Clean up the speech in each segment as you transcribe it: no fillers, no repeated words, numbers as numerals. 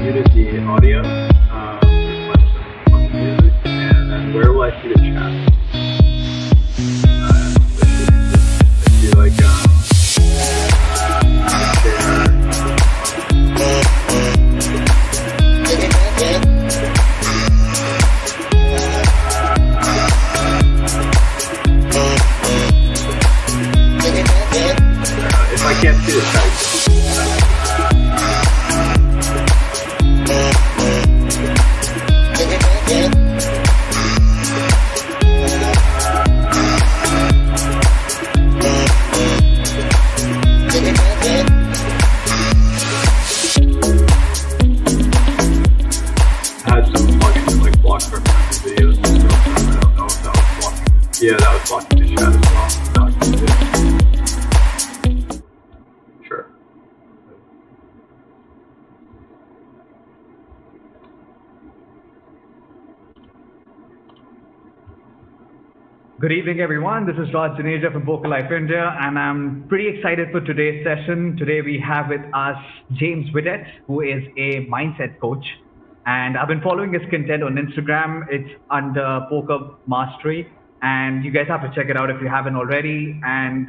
muted the audio, play some music, and then where will I see the chat? I see like share. If I can't see the chat. Yeah, that was blocking the chat as well. Sure. Good evening, everyone. This is Raj Janeja from Life India, and I'm pretty excited for today's session. Today we have with us James Whittet, who is a mindset coach. And I've been following his content on Instagram. It's under Poker Mastery. And you guys have to check it out if you haven't already. And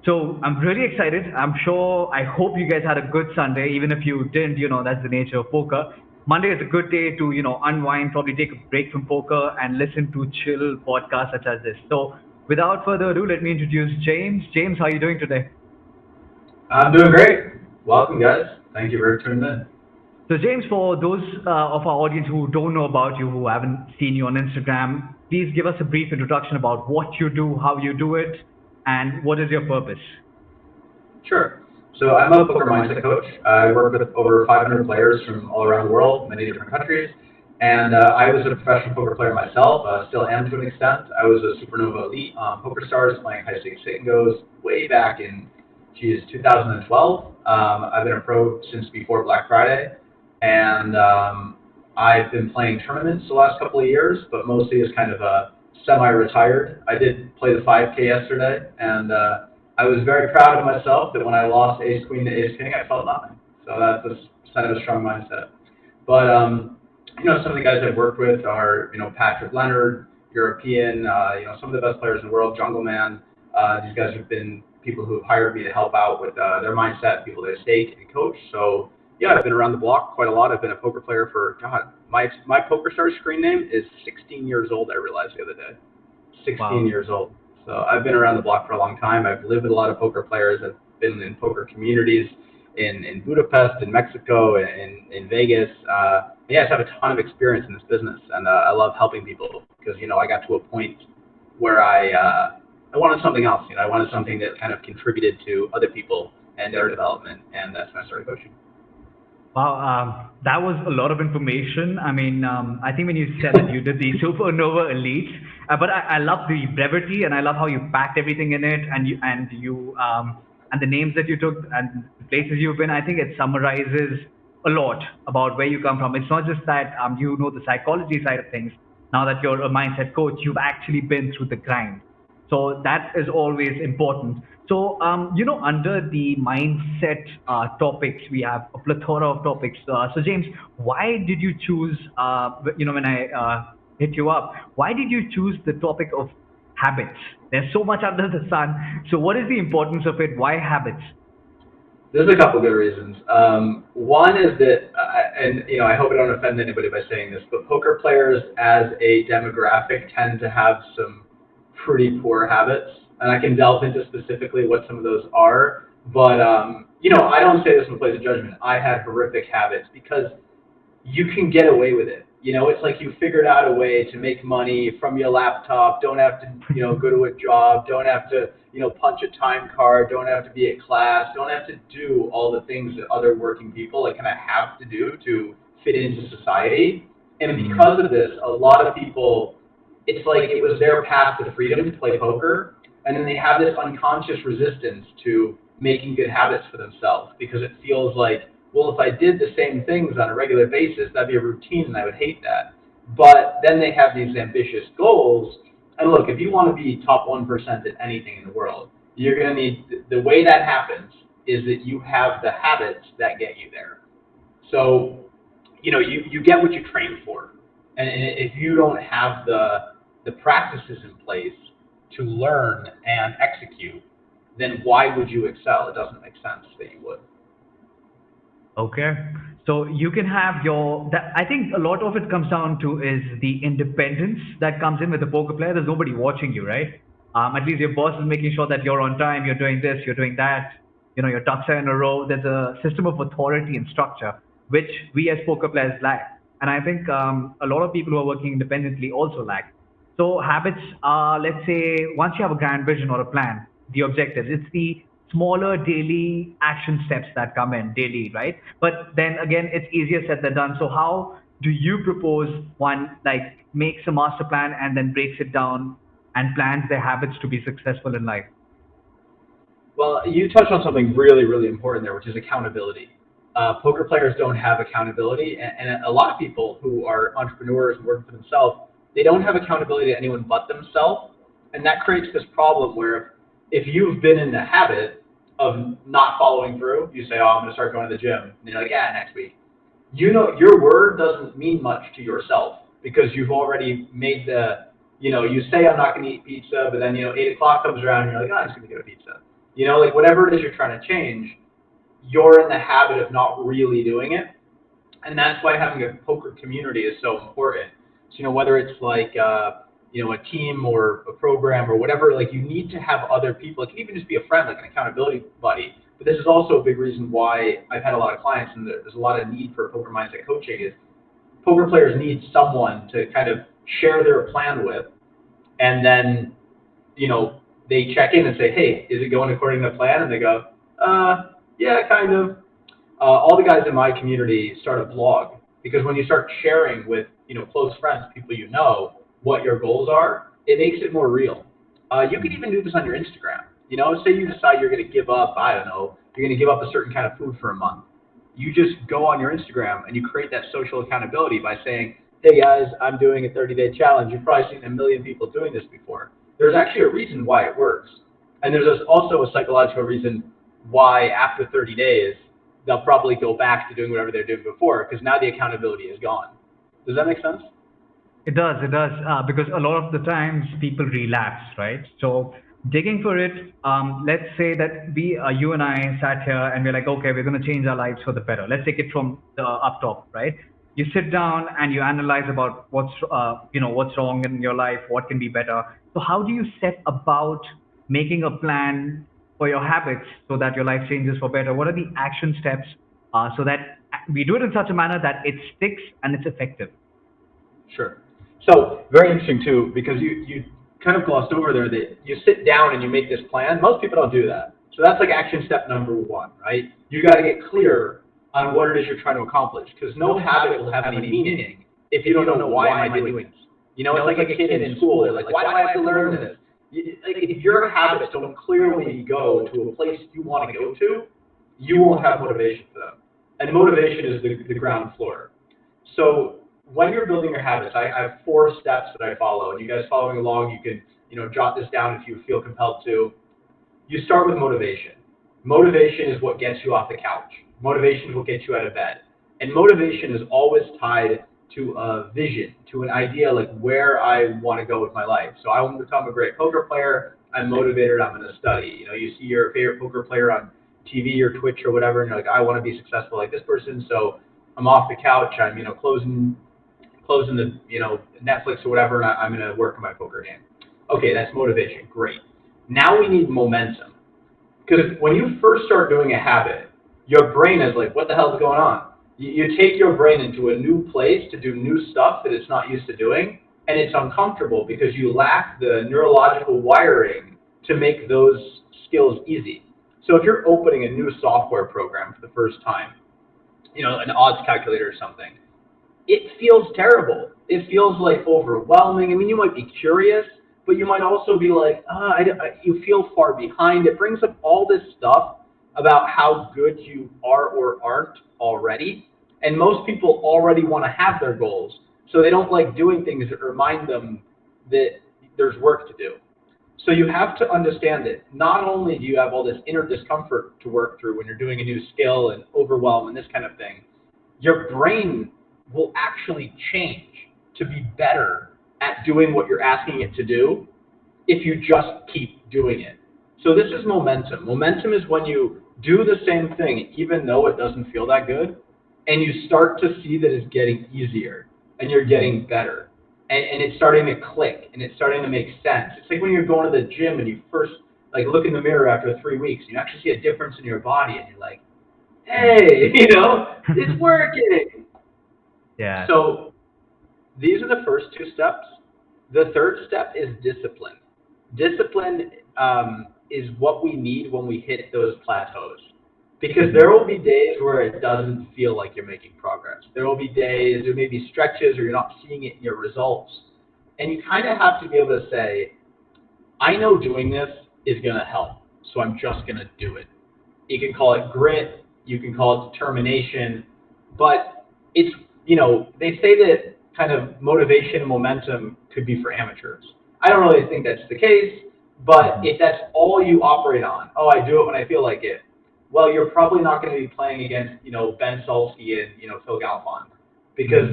so I'm really excited. I hope you guys had a good Sunday. Even if you didn't, that's the nature of poker. Monday is a good day to, unwind, probably take a break from poker and listen to chill podcasts such as this. So without further ado, let me introduce James. James, how are you doing today? I'm doing great. Welcome, guys. Thank you for tuning in. So James, for those of our audience who don't know about you, who haven't seen you on Instagram, please give us a brief introduction about what you do, how you do it, and what is your purpose. Sure. So I'm a poker mindset coach. I work with over 500 players from all around the world, many different countries. And I was a professional poker player myself, still am to an extent. I was a Supernova Elite PokerStars playing high stakes sit and goes way back in 2012. I've been a pro since before Black Friday. And I've been playing tournaments the last couple of years, but mostly as kind of a semi-retired. I did play the 5K yesterday, and I was very proud of myself that when I lost Ace Queen to Ace King, I felt nothing. So that's a sign of a strong mindset. But some of the guys I've worked with are Patrick Leonard, European, some of the best players in the world, Jungle Man. These guys have been people who have hired me to help out with their mindset, people they stake and coach. So yeah, I've been around the block quite a lot. I've been a poker player for, my PokerStars screen name is 16 years old, I realized the other day. 16 Wow. years old. So I've been around the block for a long time. I've lived with a lot of poker players. I've been in poker communities in Budapest, in Mexico, in Vegas. I just have a ton of experience in this business, and I love helping people because, I got to a point where I wanted something else. I wanted something that kind of contributed to other people and their development, and that's when I started coaching. Wow, that was a lot of information. I mean, I think when you said that you did the Supernova Elite, but I love the brevity and I love how you packed everything in it and the names that you took and the places you've been. I think it summarizes a lot about where you come from. It's not just that the psychology side of things. Now that you're a mindset coach, you've actually been through the grind. So that is always important. So, under the mindset topics, we have a plethora of topics. So, James, why did you choose, when I hit you up, why did you choose the topic of habits? There's so much under the sun. So, what is the importance of it? Why habits? There's a couple good reasons. One is that, I hope I don't offend anybody by saying this, but poker players as a demographic tend to have some pretty poor habits. And I can delve into specifically what some of those are. But, I don't say this in place of judgment. I had horrific habits because you can get away with it. It's like you figured out a way to make money from your laptop, don't have to, go to a job, don't have to, punch a time card, don't have to be at class, don't have to do all the things that other working people kind of have to do to fit into society. And because of this, a lot of people, it's like it was their path to freedom to play poker. And then they have this unconscious resistance to making good habits for themselves because it feels like, well, if I did the same things on a regular basis, that'd be a routine and I would hate that. But then they have these ambitious goals. And look, if you want to be top 1% at anything in the world, you're going to need, the way that happens is that you have the habits that get you there. So you get what you train for. And if you don't have the practices in place to learn and execute, then why would you excel? It doesn't make sense that you would. Okay. So you can have your that I think a lot of it comes down to is the independence that comes in with a poker player. There's nobody watching you, right? At least your boss is making sure that you're on time, you're doing this, you're doing that, your ducks are in a row. There's a system of authority and structure, which we as poker players lack. And I think a lot of people who are working independently also lack. So habits are, let's say, once you have a grand vision or a plan, the objectives, it's the smaller daily action steps that come in daily, right? But then again, it's easier said than done. So how do you propose one like makes a master plan and then breaks it down and plans their habits to be successful in life? Well, you touched on something really, really important there, which is accountability. Poker players don't have accountability, and a lot of people who are entrepreneurs and working for themselves, they don't have accountability to anyone but themselves, and that creates this problem where if you've been in the habit of not following through, you say, "Oh, I'm going to start going to the gym," and you're like, "Yeah, next week." Your word doesn't mean much to yourself because you've already made you say I'm not going to eat pizza, but then 8 o'clock comes around and you're like, "Oh, I'm just going to get a pizza." Like whatever it is you're trying to change, you're in the habit of not really doing it, and that's why having a poker community is so important. So whether it's like a team or a program or whatever, like you need to have other people. It can even just be a friend, like an accountability buddy. But this is also a big reason why I've had a lot of clients, and there's a lot of need for poker mindset coaching. Is poker players need someone to kind of share their plan with, and then they check in and say, "Hey, is it going according to plan?" And they go, yeah, kind of." All the guys in my community start a blog because when you start sharing with close friends, people what your goals are, it makes it more real. You can even do this on your Instagram. Say you decide you're going to give up, I don't know, you're going to give up a certain kind of food for a month. You just go on your Instagram and you create that social accountability by saying, "Hey guys, I'm doing a 30-day challenge." You've probably seen a million people doing this before. There's actually a reason why it works. And there's also a psychological reason why after 30 days, they'll probably go back to doing whatever they're doing before because now the accountability is gone. Does that make sense? It does, because a lot of the times people relapse, right? So digging for it, let's say that you and I sat here and we're like, okay, we're going to change our lives for the better. Let's take it from the up top, right? You sit down and you analyze about what's wrong in your life, what can be better. So how do you set about making a plan for your habits so that your life changes for better? What are the action steps so that we do it in such a manner that it sticks and it's effective? Sure. So very interesting too, because you kind of glossed over there that you sit down and you make this plan. Most people don't do that. So that's like action step number one, right? You got to get clear on what it is you're trying to accomplish, because no habit will have any meaning if you don't know why am I doing this. It's like a kid in school. They're like, why do I have to learn this? Like if your habits don't clearly go to a place you want to go to, you won't have motivation for them. And motivation is the ground floor. So when you're building your habits, I have 4 steps that I follow, and you guys following along, you can jot this down if you feel compelled to. You start with motivation. Motivation is what gets you off the couch. Motivation is what gets you out of bed. And motivation is always tied to a vision, to an idea like where I want to go with my life. So I want to become a great poker player. I'm motivated. I'm going to study. You see your favorite poker player on TV or Twitch or whatever, and you're like, I want to be successful like this person. So I'm off the couch. I'm closing the Netflix or whatever, and I'm going to work on my poker game. Okay, that's motivation. Great. Now we need momentum, because when you first start doing a habit, your brain is like, what the hell is going on? You take your brain into a new place to do new stuff that it's not used to doing, and it's uncomfortable because you lack the neurological wiring to make those skills easy. So if you're opening a new software program for the first time, an odds calculator or something, it feels terrible. It feels like overwhelming. I mean, you might be curious, but you might also be like, you feel far behind. It brings up all this stuff about how good you are or aren't already. And most people already want to have their goals, so they don't like doing things that remind them that there's work to do. So you have to understand that not only do you have all this inner discomfort to work through when you're doing a new skill and overwhelm and this kind of thing, your brain will actually change to be better at doing what you're asking it to do if you just keep doing it. So this is momentum. Momentum is when you do the same thing even though it doesn't feel that good, and you start to see that it's getting easier and you're getting better. And it's starting to click and it's starting to make sense. It's like when you're going to the gym and you first like look in the mirror after 3 weeks, you actually see a difference in your body and you're like, hey, it's working. Yeah. So these are the first two steps. The third step is discipline. Discipline is what we need when we hit those plateaus. Because there will be days where it doesn't feel like you're making progress. There will be days, there may be stretches, or you're not seeing it in your results. And you kind of have to be able to say, I know doing this is going to help, so I'm just going to do it. You can call it grit, you can call it determination, but it's, they say that kind of motivation and momentum could be for amateurs. I don't really think that's the case, but if that's all you operate on, oh, I do it when I feel like it, well, you're probably not going to be playing against, Ben Solsky and, Phil Galfond, because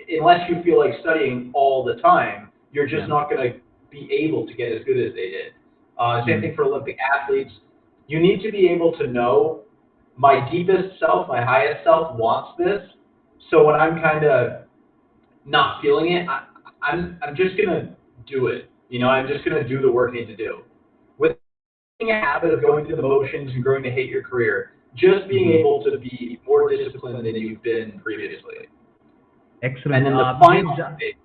unless you feel like studying all the time, you're just not going to be able to get as good as they did. Same thing for Olympic athletes. You need to be able to know my deepest self, my highest self wants this. So when I'm kind of not feeling it, I'm just gonna do it. I'm just gonna do the work I need to do. With a habit of going through the motions and growing to hate your career, just being able to be more disciplined than you've been previously. Excellent. And then the final stage.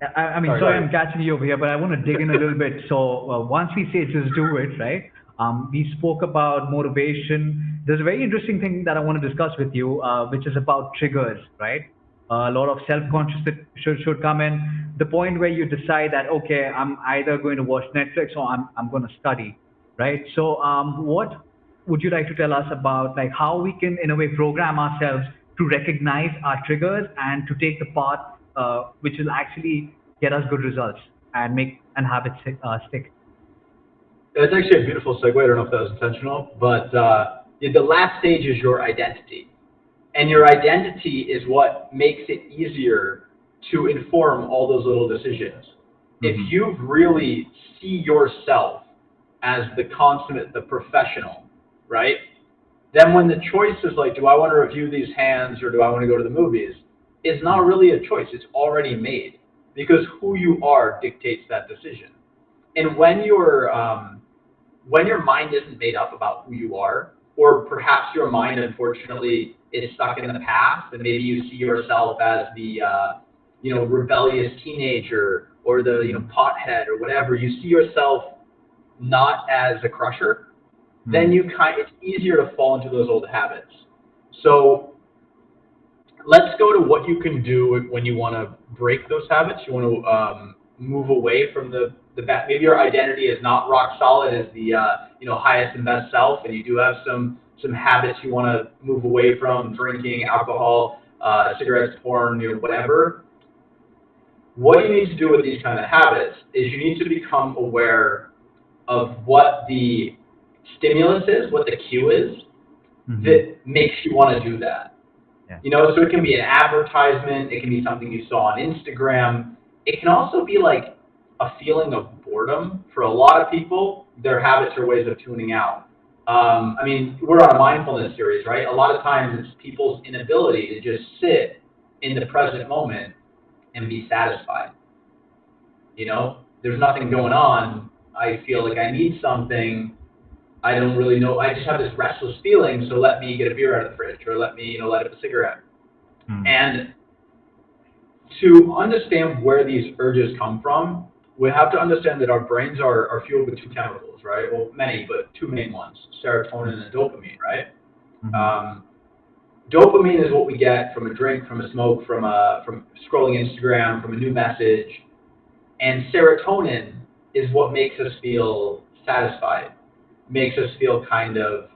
Sorry, I'm catching you over here, but I want to dig in a little bit. So once we say just do it, right? We spoke about motivation. There's a very interesting thing that I want to discuss with you, which is about triggers, right? A lot of self-conscious should come in. The point where you decide that, okay, I'm either going to watch Netflix or I'm going to study, right? So what would you like to tell us about like how we can, in a way, program ourselves to recognize our triggers and to take the path which will actually get us good results and make and habits stick? That's actually a beautiful segue. I don't know if that was intentional, but the last stage is your identity. And your identity is what makes it easier to inform all those little decisions. If you really see yourself as the consummate, the professional, right? Then when the choice is like, do I want to review these hands or do I want to go to the movies? It's not really a choice. It's already made because who you are dictates that decision. And when your mind isn't made up about who you are, or perhaps your mind, unfortunately, is stuck in the past, and maybe you see yourself as the, rebellious teenager or the, pothead or whatever. You see yourself not as a crusher, then it's easier to fall into those old habits. So let's go to what you can do when you want to break those habits. You want to move away from the bad. Maybe your identity is not rock solid as the highest and best self, and you do have some habits you want to move away from: drinking, alcohol, cigarettes, porn, whatever. What you need to do with these kind of habits is you need to become aware of what the stimulus is, what the cue is that makes you want to do that. So it can be an advertisement, it can be something you saw on Instagram. It can also be like a feeling of boredom. For a lot of people, their habits are ways of tuning out. We're on a mindfulness series, right? A lot of times it's people's inability to just sit in the present moment and be satisfied. There's nothing going on. I feel like I need something. I don't really know. I just have this restless feeling, so let me get a beer out of the fridge or let me, light up a cigarette. And to understand where these urges come from, we have to understand that our brains are fueled with two chemicals, right? Well, many, but two main ones, serotonin and dopamine, right? Dopamine is what we get from a drink, from a smoke, from scrolling Instagram, from a new message. And serotonin is what makes us feel satisfied, makes us feel kind of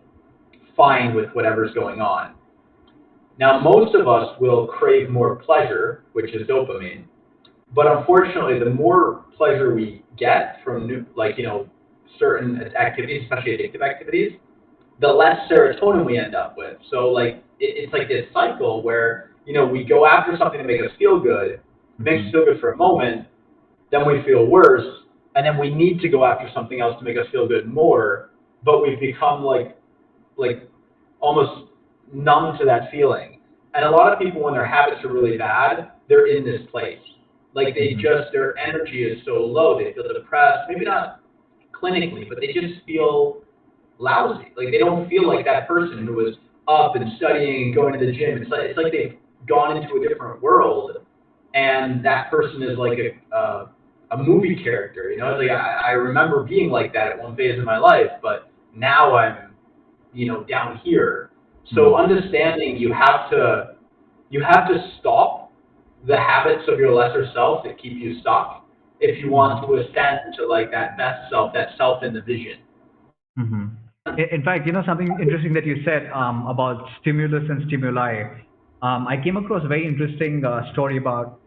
fine with whatever's going on. Now, most of us will crave more pleasure, which is dopamine. But unfortunately, the more pleasure we get from certain activities, especially addictive activities, the less serotonin we end up with. So it's like this cycle where we go after something to make us feel good. It makes us Mm-hmm. feel good for a moment, then we feel worse, and then we need to go after something else to make us feel good more. But we've become like almost numb to that feeling. And a lot of people, when their habits are really bad, they're in this place. Like they Mm-hmm. just, their energy is so low, they feel depressed. Maybe not clinically, but they just feel lousy. Like they don't feel like that person who was up and studying and going to the gym. It's like they've gone into a different world, and that person is like a movie character. It's like I remember being like that at one phase in my life, but now I'm down here. So Mm-hmm. understanding you have to stop the habits of your lesser self that keep you stuck if you want to ascend to like that best self, that self in the vision. Mm-hmm. In fact, something interesting that you said about stimulus and stimuli. I came across a very interesting story about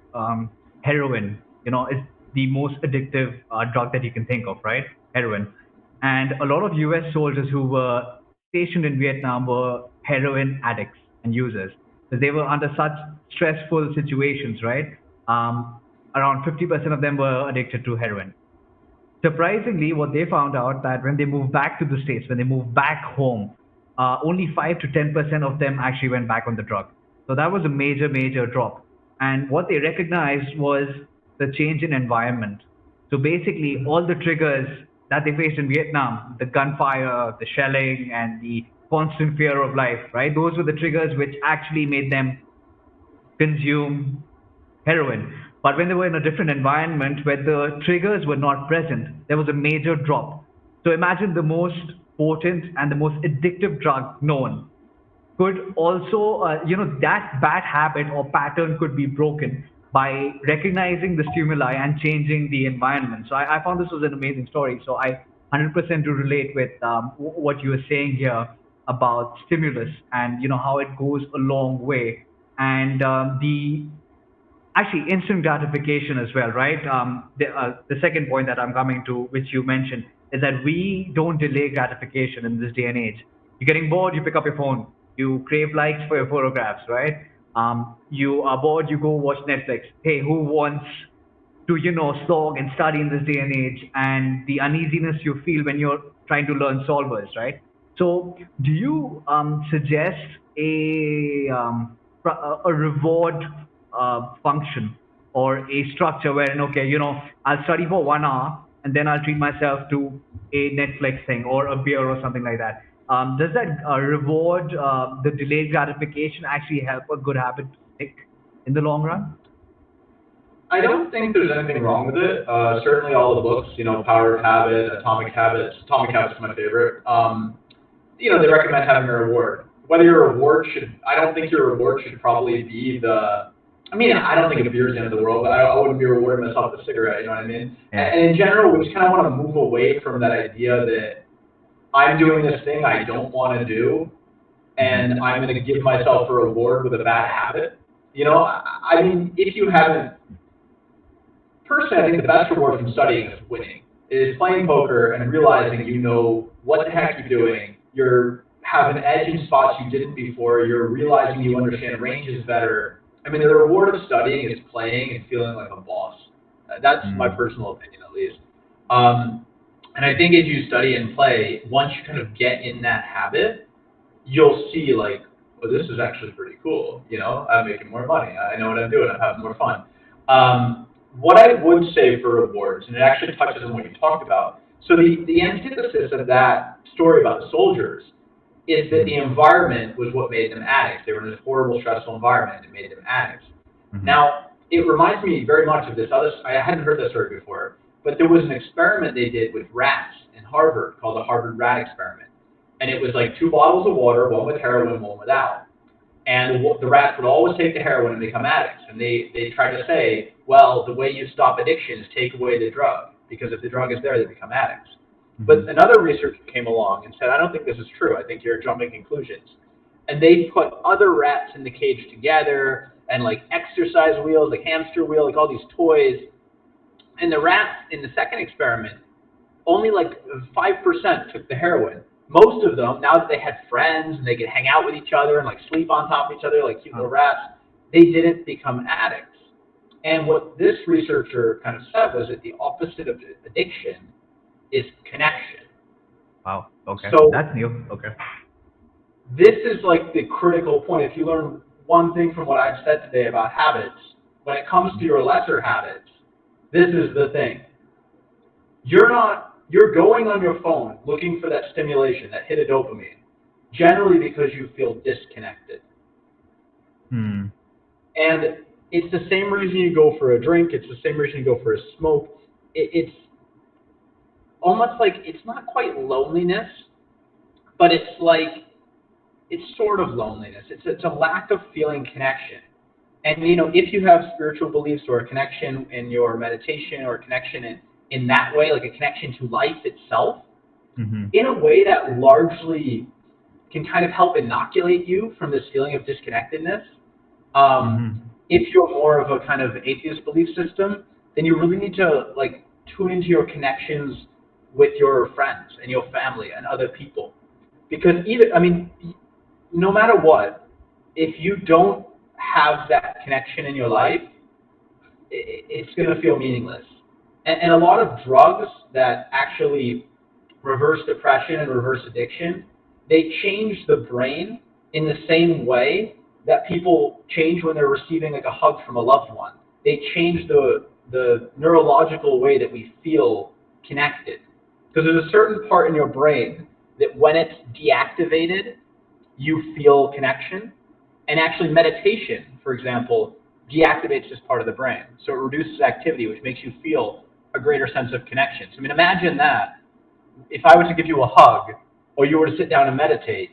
heroin. It's the most addictive drug that you can think of, right? Heroin. And a lot of US soldiers who were stationed in Vietnam were heroin addicts and users because they were under such stressful situations, right? Um, Around 50% of them were addicted to heroin. Surprisingly, what they found out that when they moved back to the States, when they moved back home, only 5 to 10% of them actually went back on the drug. So that was a major, major drop. And what they recognized was the change in environment. So basically, all the triggers that they faced in Vietnam, the gunfire, the shelling, and the constant fear of life, right? Those were the triggers which actually made them consume heroin. But when they were in a different environment where the triggers were not present, there was a major drop. So imagine the most potent and the most addictive drug known could also, that bad habit or pattern could be broken by recognizing the stimuli and changing the environment. So I found this was an amazing story. So I 100% do relate with what you were saying here about stimulus and how it goes a long way and the actually instant gratification as well, right? The second point that I'm coming to, which you mentioned, is that we don't delay gratification in this day and age. You're getting bored, you pick up your phone. You crave likes for your photographs, right? You are bored, you go watch Netflix. Hey, who wants to slog and study in this day and age, and the uneasiness you feel when you're trying to learn solvers, right? So do you suggest a reward function or a structure wherein, okay, I'll study for 1 hour and then I'll treat myself to a Netflix thing or a beer or something like that? Does that reward the delayed gratification actually help a good habit to stick in the long run? I don't think there's anything wrong with it. Certainly, all the books, Power of Habit, Atomic Habits. Atomic Habits is my favorite. They recommend having a reward. Whether your reward should, I don't think your reward should probably be the. I mean, I don't think a beer is the end of the world, but I wouldn't be rewarding myself with a cigarette. You know what I mean? Yeah. And in general, we just kind of want to move away from that idea that I'm doing this thing I don't want to do, Hmm. and I'm going to give myself a reward with a bad habit. I mean, if you haven't personally, I think the best reward from studying is winning. Is playing poker and realizing you know what the heck you're doing. You're have an edge in spots you didn't before. You're realizing you understand ranges better. I mean, the reward of studying is playing and feeling like a boss. That's my Mm. personal opinion, at least. Um, and I think as you study and play, once you kind of get in that habit, you'll see like, oh, this is actually pretty cool. I'm making more money. I know what I'm doing. I'm having more fun. What I would say for rewards, and it actually touches on what you talked about. So the antithesis of that story about the soldiers is that the Mhm. environment was what made them addicts. They were in this horrible, stressful environment and it made them addicts. Mhm. Now, it reminds me very much of this other. I hadn't heard that story before, but there was an experiment they did with rats in Harvard called the Harvard Rat Experiment, and it was like two bottles of water, one with heroin, one without. And the rats would always take the heroin and become addicts. And they try to say, well, the way you stop addiction is take away the drug, because if the drug is there, they become addicts. But Mhm. another researcher came along and said, I don't think this is true. I think you're jumping conclusions. And they put other rats in the cage together and like exercise wheels, like hamster wheel, like all these toys. And the rats in the second experiment, only like 5% took the heroin. Most of them, now that they had friends and they could hang out with each other and like sleep on top of each other like cute little Oh. rats, they didn't become addicts. And what this researcher kind of said was that the opposite of addiction is connection. Wow. Okay. So That's new. Okay. this is like the critical point. If you learn one thing from what I've said today about habits, when it comes to your lesser habits, this is the thing. You're going on your phone looking for that stimulation, that hit of dopamine, generally because you feel disconnected. Hmm. And it's the same reason you go for a drink, it's the same reason you go for a smoke. It's almost like it's not quite loneliness, but it's sort of loneliness. It's a lack of feeling connection. And if you have spiritual beliefs or a connection in your meditation or a connection in that way, like a connection to life itself, Mm-hmm. in a way that largely can kind of help inoculate you from this feeling of disconnectedness. Um, Mm-hmm. if you're more of a kind of atheist belief system, then you really need to like tune into your connections with your friends and your family and other people. Because even, I mean, no matter what, if you don't have that connection in your life, it's going to feel meaningless. And a lot of drugs that actually reverse depression and reverse addiction, they change the brain in the same way that people change when they're receiving like a hug from a loved one. They change the neurological way that we feel connected. Because there's a certain part in your brain that when it's deactivated, you feel connection. And actually, meditation, for example, deactivates this part of the brain. So it reduces activity, which makes you feel a greater sense of connection. So, I mean, imagine that if I was to give you a hug or you were to sit down and meditate,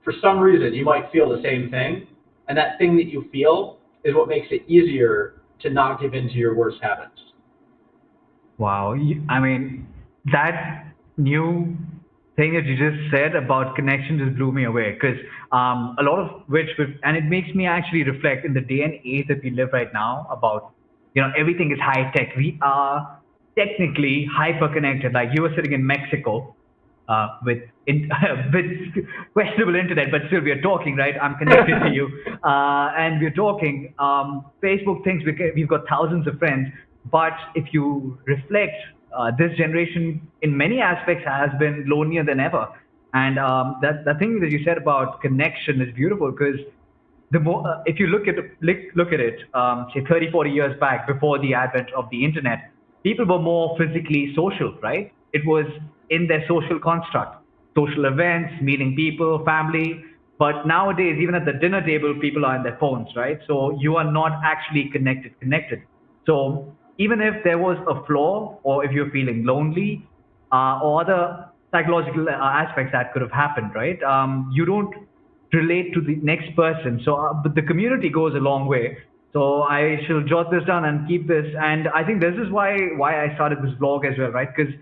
for some reason you might feel the same thing. And that thing that you feel is what makes it easier to not give in to your worst habits. Wow. I mean, that new thing that you just said about connection just blew me away because a lot of which, and it makes me actually reflect in the day and age that we live right now about, everything is high tech. We are technically hyper connected. Like you were sitting in Mexico with with questionable internet, but still we are talking, right? I'm connected to you, and we're talking. Facebook thinks we've got thousands of friends, but if you reflect, this generation in many aspects has been lonelier than ever. And that thing that you said about connection is beautiful because the more if you look at it, say 30, 40 years back before the advent of the internet, people were more physically social, right? It was in their social construct, social events, meeting people, family. But nowadays, even at the dinner table, people are on their phones, right? So you are not actually connected. So even if there was a flaw, or if you're feeling lonely, or other psychological aspects that could have happened, right? You don't relate to the next person. So, but the community goes a long way. So I shall jot this down and keep this. And I think this is why I started this blog as well, right? Because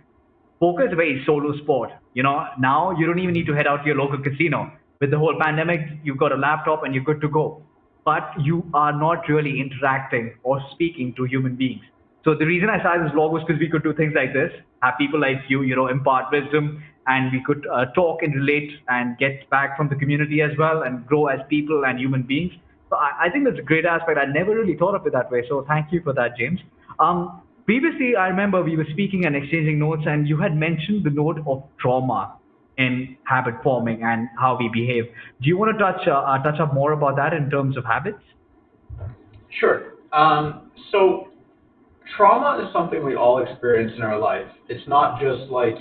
poker is a very solo sport. Now you don't even need to head out to your local casino. With the whole pandemic, you've got a laptop and you're good to go. But you are not really interacting or speaking to human beings. So the reason I started this blog was because we could do things like this, have people like you, impart wisdom, and we could talk and relate and get back from the community as well and grow as people and human beings. So I think that's a great aspect. I never really thought of it that way. So thank you for that, James. Previously, I remember we were speaking and exchanging notes, and you had mentioned the note of trauma in habit forming and how we behave. Do you want to touch up more about that in terms of habits? Sure. So trauma is something we all experience in our life. It's not just like,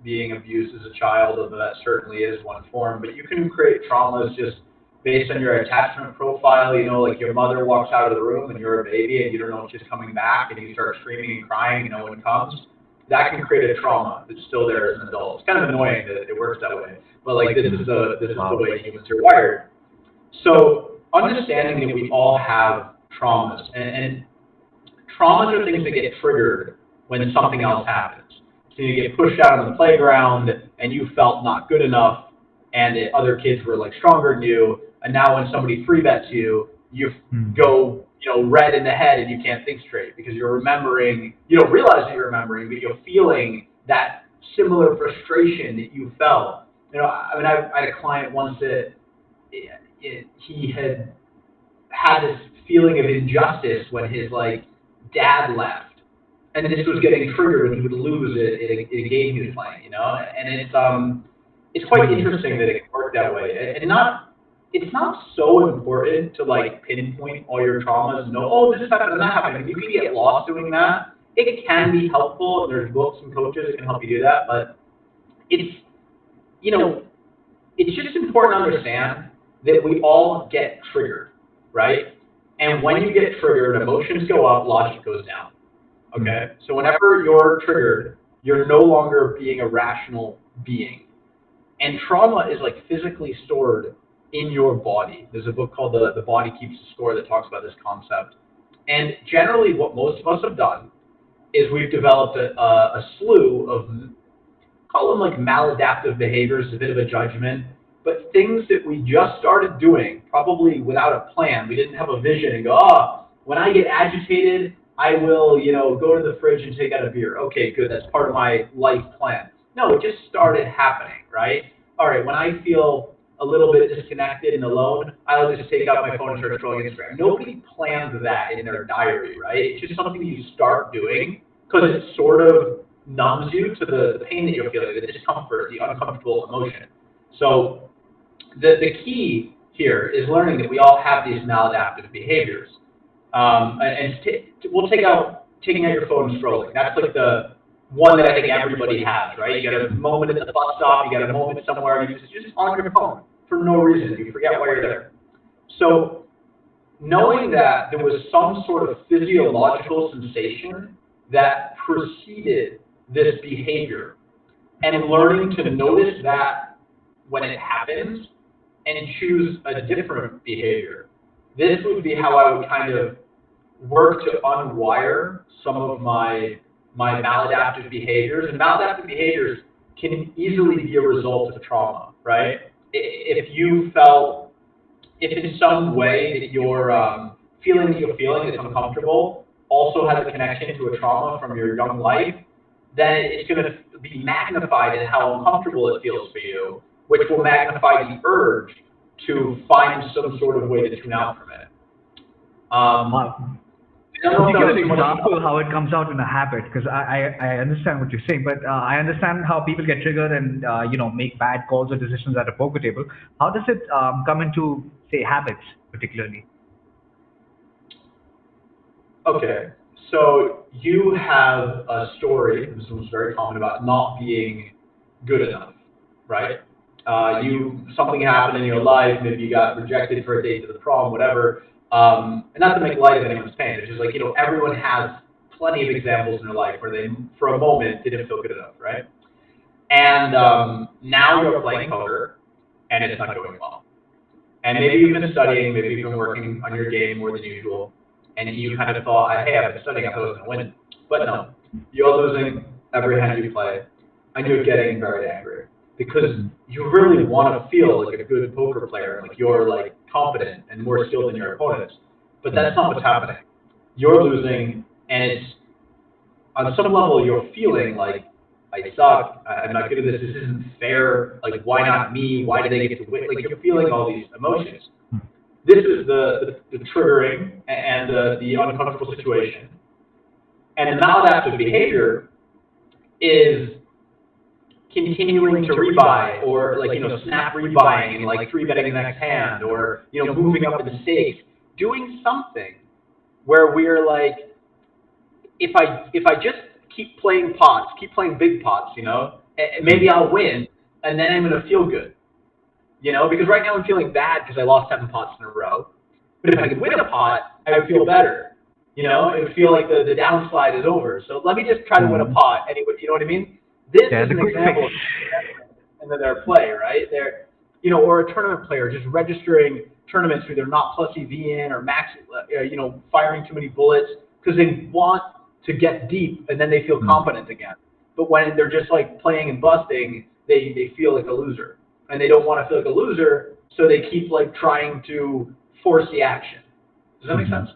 being abused as a child, although that certainly is one form, but you can create traumas just based on your attachment profile. Like your mother walks out of the room and you're a baby and you don't know if she's coming back and you start screaming and crying and no one comes. That can create a trauma that's still there as an adult. It's kind of annoying that it works that way, but like this is the way humans are wired. So understanding that we all have traumas, and traumas are things that get triggered when something else happens. So you get pushed out on the playground and you felt not good enough, and other kids were like stronger than you, and now when somebody free bets you, you Hmm. go red in the head and you can't think straight because you're remembering. You don't realize that you're remembering, but you're feeling that similar frustration that you felt. I mean, I had a client once that he had this feeling of injustice when his like dad left, and this was getting triggered when he would lose a game he was playing, and it's quite interesting that it can work that way, and not it's not so important to like pinpoint all your traumas and know, oh, this happened and that happened. You can get lost doing that. It can be helpful. There's books and coaches that can help you do that, but it's you know it's just important to understand that we all get triggered, right? And when you get triggered, emotions go up, logic goes down. Okay? So whenever you're triggered, you're no longer being a rational being. And trauma is like physically stored in your body. There's a book called The Body Keeps the Score that talks about this concept. And generally what most of us have done is we've developed a slew of, call them like maladaptive behaviors, a bit of a judgment, but things that we just started doing, probably without a plan. We didn't have a vision and go, when I get agitated, I will, go to the fridge and take out a beer. Okay, good, that's part of my life plan. No, it just started happening, right? All right, when I feel a little bit disconnected and alone, I'll just take out my phone and start scrolling Instagram. Nobody plans that in their diary, right? It's just something you start doing because it sort of numbs you to the pain that you're feeling, the discomfort, the uncomfortable emotion. So the key here is learning that we all have these maladaptive behaviors. We'll taking out your phone and scrolling. That's like the one that I think everybody has, right? You got a moment at the bus stop, you got a moment somewhere, and you're just on your phone for no reason. You forget why you're there. So knowing that there was some sort of physiological sensation that preceded this behavior, and learning to notice that when it happens and choose a different behavior. This would be how I would kind of work to unwire some of my maladaptive behaviors. And maladaptive behaviors can easily be a result of trauma, right? If in some way that your feeling that you're feeling is uncomfortable also has a connection to a trauma from your young life, then it's going to be magnified in how uncomfortable it feels for you, which will magnify the urge to find some sort of way to tune out from it. Can you give an example how it comes out in a habit? Because I understand what you're saying, but I understand how people get triggered and make bad calls or decisions at a poker table. How does it come into, say, habits particularly? Okay, so you have a story. This one's very common about not being good enough, right? Something happened in your life. Maybe you got rejected for a date to the prom, whatever. And not to make light of anyone's pain, it's just like, everyone has plenty of examples in their life where they, for a moment, didn't feel good enough, right? And now you're playing poker, and it's not going well. And maybe you've been studying, maybe you've been working on your game more than usual, and you kind of thought, hey, I've been studying, I thought I was going to win. But no, you're losing every hand you play, and you're getting very angry. Because you really want to feel like a good poker player, like you're like competent and more skilled than your opponents. But that's not what's happening. You're losing, and it's on some level you're feeling like I suck, I'm not good at this, this isn't fair, like why not me, why do they get to win? Like you're feeling all these emotions. This is the triggering and the uncomfortable situation. And the maladaptive behavior is continuing to rebuy, or snap rebuying and like three betting the next hand, or moving up in the stakes, doing something where we're like, if I just keep playing pots, keep playing big pots, maybe I'll win, and then I'm gonna feel good, because right now I'm feeling bad because I lost 7 pots in a row. But if I could win a pot, I would feel better. It would feel like the downslide is over. So let me just try to win a pot anyway. You know what I mean? This is an example of their play, right? They're, or a tournament player just registering tournaments where they're not plus EV in or max, firing too many bullets because they want to get deep and then they feel confident again. But when they're just like playing and busting, they feel like a loser, and they don't want to feel like a loser, so they keep like trying to force the action. Does that make sense?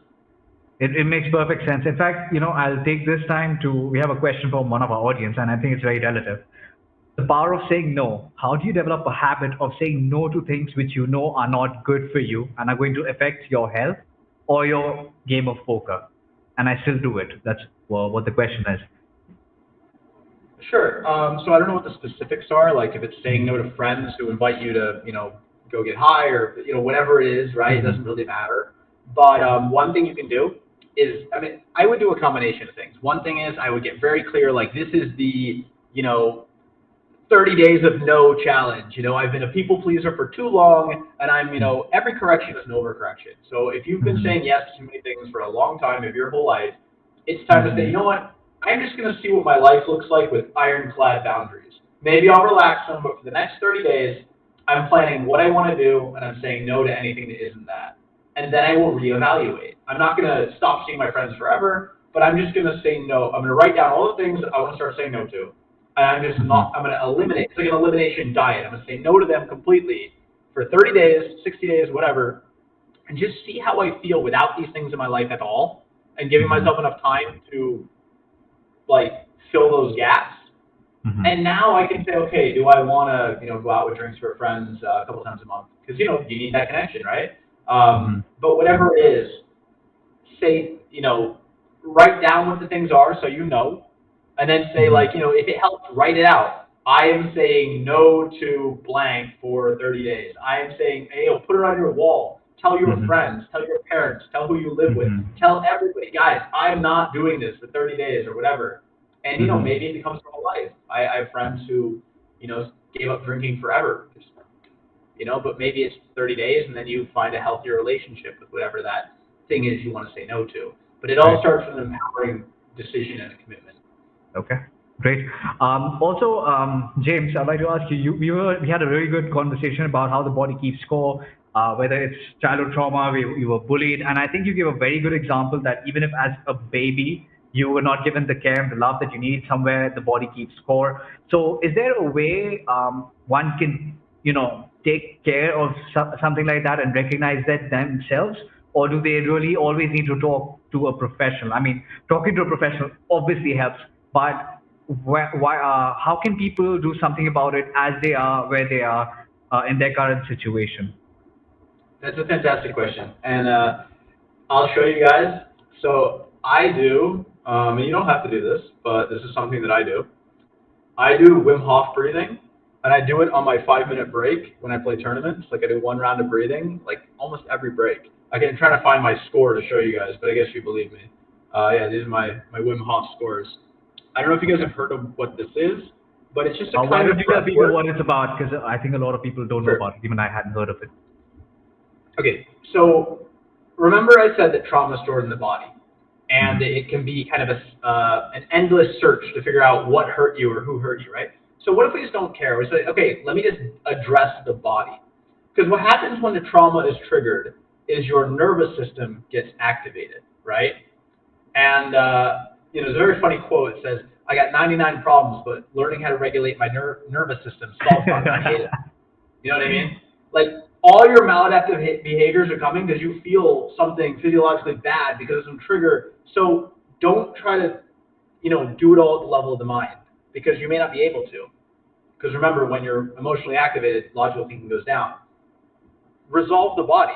It makes perfect sense. In fact, I'll take this time we have a question from one of our audience, and I think it's very relative. The power of saying no. How do you develop a habit of saying no to things which are not good for you and are going to affect your health? or your game of poker? And I still do it. That's what the question is. Sure. So I don't know what the specifics are, like if it's saying no to friends who invite you to, go get high or, whatever it is, right? It Mm-hmm. doesn't really matter. But one thing you can do is, I mean, I would do a combination of things. One thing is I would get very clear, like this is the, 30 days of no challenge. I've been a people pleaser for too long, and I'm, every correction is an overcorrection. So if you've been Mm-hmm. saying yes to too many things for a long time of your whole life, it's time to say, Mm-hmm. you know what? I'm just going to see what my life looks like with ironclad boundaries. Maybe I'll relax them, but for the next 30 days, I'm planning what I want to do, and I'm saying no to anything that isn't that. And then I will reevaluate. I'm not going to stop seeing my friends forever, but I'm just going to say no. I'm going to write down all the things that I want to start saying no to, and I'm just Mm-hmm. not. I'm going to eliminate. It's like an elimination diet. I'm going to say no to them completely for 30 days, 60 days, whatever, and just see how I feel without these things in my life at all, and giving Mm-hmm. myself enough time to like fill those gaps. Mm-hmm. And now I can say, okay, do I want to, go out with drinks for friends a couple times a month? Because you need that connection, right? Mm-hmm. But whatever it is, say, write down what the things are so you know, and then say Mm-hmm. like, if it helps, write it out. I am saying no to blank for 30 days. I am saying, hey, put it on your wall. Tell your Mm-hmm. friends, tell your parents, tell who you live with, Mm-hmm. tell everybody, guys, I'm not doing this for 30 days or whatever. And Mm-hmm. maybe it becomes their whole life. I have friends who, gave up drinking forever. But maybe it's 30 days and then you find a healthier relationship with whatever that thing is you want to say no to. But it all Right. starts with an empowering decision and a commitment. Okay, great. Also, James, I'd like to ask you, we had a very good conversation about how the body keeps score, whether it's childhood trauma, you were bullied, and I think you gave a very good example that even if as a baby you were not given the care and the love that you need, somewhere the body keeps score. So, is there a way one can, take care of something like that and recognize that themselves? Or do they really always need to talk to a professional? I mean, talking to a professional obviously helps, but how can people do something about it as they are where they are in their current situation? That's a fantastic question. And I'll show you guys. So I do, and you don't have to do this, but this is something that I do. I do Wim Hof breathing, and I do it on my 5 minute break when I play tournaments. Like I do one round of breathing, like almost every break. I can try to find my score to show you guys, but I guess you believe me. Yeah, these are my Wim Hof scores. I don't know if you guys have heard of what this is, but it's just a Why kind don't of you let breath me know work. what it's about? Because I think a lot of people don't know Sure. about it. Even I hadn't heard of it. Okay, so remember I said that trauma is stored in the body, and Hmm. it can be kind of an endless search to figure out what hurt you or who hurt you, right? So what if we just don't care? We say, okay, let me just address the body, because what happens when the trauma is triggered is your nervous system gets activated, right? And there's a very funny quote. It says, "I got 99 problems, but learning how to regulate my nervous system solves about 98 of them." You know what I mean? Like all your maladaptive behaviors are coming because you feel something physiologically bad because of some trigger. So don't try to, do it all at the level of the mind because you may not be able to. Because remember, when you're emotionally activated, logical thinking goes down. Resolve the body.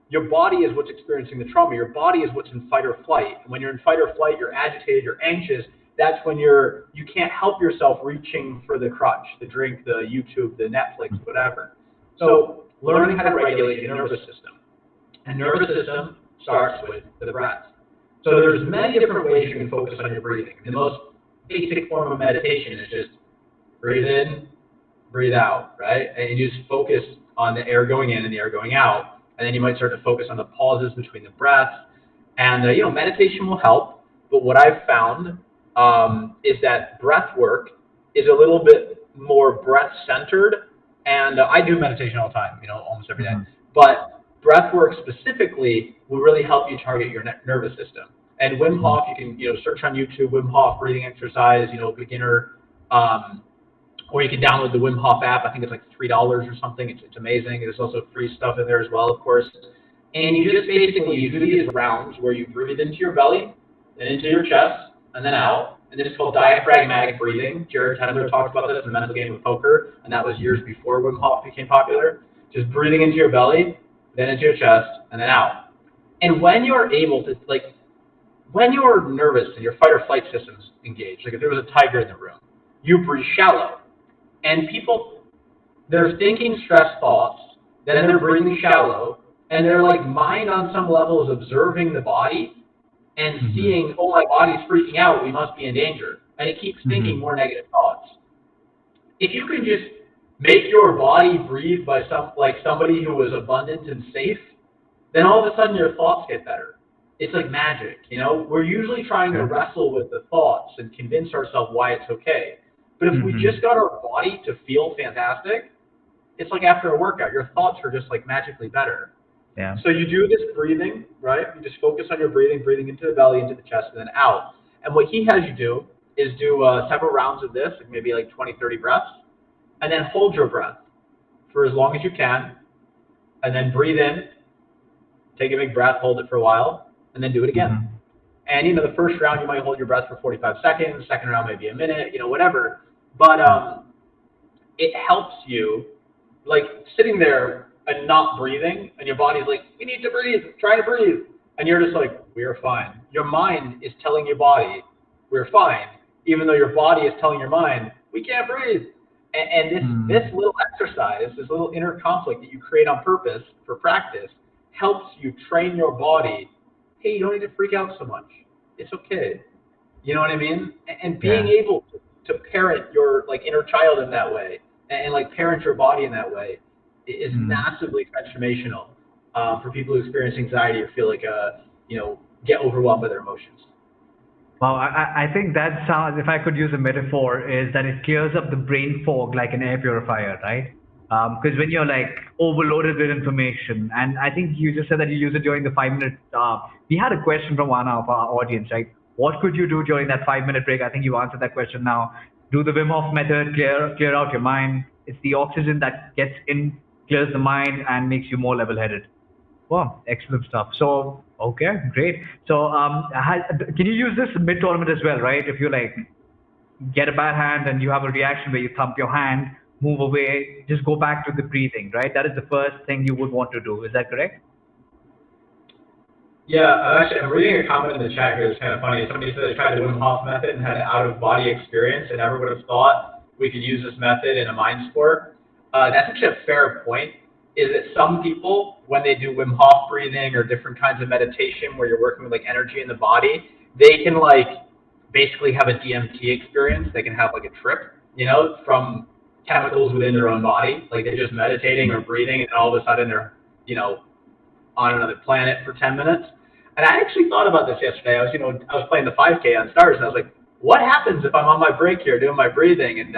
Your body is what's experiencing the trauma. Your body is what's in fight or flight. And when you're in fight or flight, you're agitated, you're anxious. That's when you can't help yourself reaching for the crutch, the drink, the YouTube, the Netflix, whatever. So learning how to regulate your nervous system. And nervous system starts with the breath. So there's many different ways you can focus on your breathing. The most basic form of meditation is just breathe in, breathe out, right? And you just focus on the air going in and the air going out. And then you might start to focus on the pauses between the breaths. And, meditation will help. But what I've found is that breath work is a little bit more breath centered. And I do meditation all the time, almost every day. Hmm. But breath work specifically will really help you target your nervous system. And Wim Hmm. Hof, you can, search on YouTube, Wim Hof breathing exercise, beginner um, or you can download the Wim Hof app. I think it's like $3 or something. It's amazing. There's also free stuff in there as well, of course. And you just basically you do these rounds where you breathe into your belly, then into your chest, and then out. And this is called diaphragmatic breathing. Jared Tendler talks about this in the mental game of poker, and that was years before Wim Hof became popular. Just breathing into your belly, then into your chest, and then out. And when you're able to, like, when you're nervous and your fight or flight system's engaged, like if there was a tiger in the room, you breathe shallow. And people, they're thinking stress thoughts, then they're breathing shallow, and they're like mind on some level is observing the body and Mm-hmm. seeing, oh, my body's freaking out, we must be in danger. And it keeps thinking Mm-hmm. more negative thoughts. If you can just make your body breathe by like somebody who is abundant and safe, then all of a sudden your thoughts get better. It's like magic, you know? We're usually trying to Okay. wrestle with the thoughts and convince ourselves why it's okay. But if we Mm-hmm. just got our body to feel fantastic, it's like after a workout, your thoughts are just like magically better. Yeah. So you do this breathing, right? You just focus on your breathing, breathing into the belly, into the chest, and then out. And what he has you do is do several rounds of this, like maybe like 20, 30 breaths, and then hold your breath for as long as you can, and then breathe in, take a big breath, hold it for a while, and then do it again. Mm-hmm. And the first round you might hold your breath for 45 seconds, second round maybe a minute, whatever. But it helps you, like sitting there and not breathing, and your body's like, you need to breathe, try to breathe, and you're just like, we're fine. Your mind is telling your body, we're fine, even though your body is telling your mind, we can't breathe. And this Mm-hmm. little exercise, this little inner conflict that you create on purpose for practice, helps you train your body. Hey, you don't need to freak out so much. It's okay. You know what I mean? And being Yeah. able to parent your like inner child in that way, and like parent your body in that way, is Mm. massively transformational for people who experience anxiety or feel like get overwhelmed by their emotions. Well, I think that sounds, if I could use a metaphor, is that it clears up the brain fog like an air purifier, right? Because when you're like overloaded with information, and I think you just said that you use it during the 5 minute. We had a question from one of our audience, right? What could you do during that 5 minute break? I think you answered that question now. Do the Wim Hof method, clear out your mind. It's the oxygen that gets in, clears the mind, and makes you more level headed. Wow, excellent stuff. So, okay, great. So, can you use this mid tournament as well, right? If you like get a bad hand and you have a reaction where you thump your hand, move away, just go back to the breathing, right? That is the first thing you would want to do. Is that correct? Yeah, I'm reading a comment in the chat here that's kind of funny. Somebody said they tried the Wim Hof method and had an out of body experience and never would have thought we could use this method in a mind sport. That's actually a fair point. Is that some people, when they do Wim Hof breathing or different kinds of meditation where you're working with like energy in the body, they can like basically have a DMT experience. They can have like a trip, from chemicals within their own body. Like they're just meditating or breathing, and all of a sudden they're, on another planet for 10 minutes. And I actually thought about this yesterday. I was playing the 5K on Stars, and I was like, what happens if I'm on my break here doing my breathing, and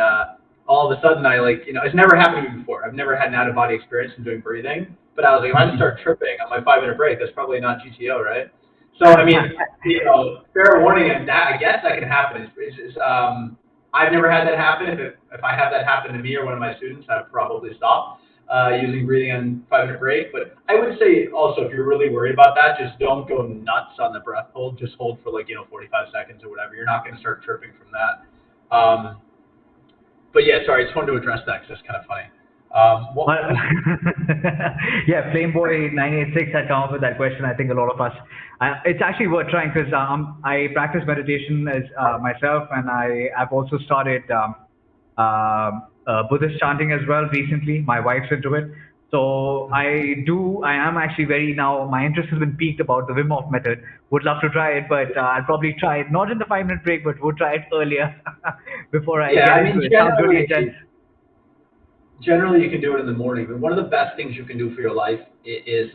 all of a sudden I it's never happened to me before. I've never had an out of body experience in doing breathing, but I was like, if I just start tripping on my 5 minute break, that's probably not GTO, right? So I mean, fair warning, and that I guess that can happen. I've never had that happen. If I have that happen to me or one of my students, I'd probably stop using breathing on 5 minute break. But I would say also, if you're really worried about that, just don't go nuts on the breath hold. Just hold for 45 seconds or whatever. You're not going to start tripping from that. But yeah, sorry, I just wanted to address that because that's kind of funny. Well, What was yeah, Flameboy 986 had come up with that question. I think a lot of us. It's actually worth trying because I practice meditation as myself, and I've also started Buddhist chanting as well recently. My wife's into it. So I am actually very now, my interest has been piqued about the Wim Hof method. Would love to try it, but I'll probably try it, not in the 5 minute break, but would try it earlier before I Yeah, get I into mean, it. Sounds really intense. generally you can do it in the morning, but one of the best things you can do for your life is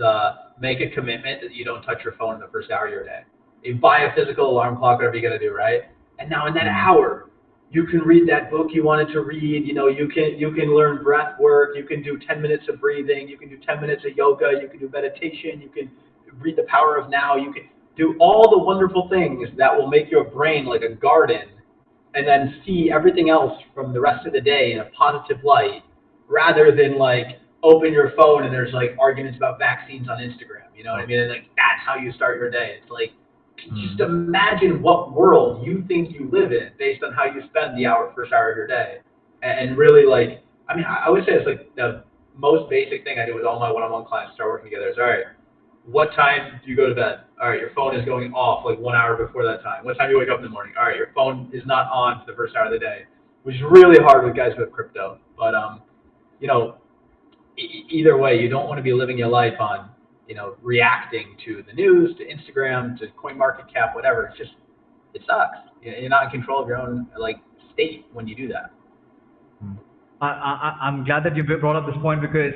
make a commitment that you don't touch your phone in the first hour of your day. You buy a physical alarm clock, whatever you're gonna do, right? And now in that Mm. hour, you can read that book you wanted to read. You can learn breath work. You can do 10 minutes of breathing. You can do 10 minutes of yoga. You can do meditation. You can read The Power of Now. You can do all the wonderful things that will make your brain like a garden, and then see everything else from the rest of the day in a positive light, rather than like open your phone and there's like arguments about vaccines on Instagram. You know what I mean? And like that's how you start your day. It's like just Mm. imagine what world you think you live in based on how you spend the first hour of your day, and really like I mean I would say it's like the most basic thing I do with all my one-on-one clients start working together is all right. What time do you go to bed? All right, your phone is going off like 1 hour before that time. What time do you wake up in the morning? All right, your phone is not on for the first hour of the day, which is really hard with guys who have crypto. But you know, either way, you don't want to be living your life on, reacting to the news, to Instagram, to CoinMarketCap, whatever. It's just, it sucks. You're not in control of your own like state when you do that. I'm glad that you brought up this point because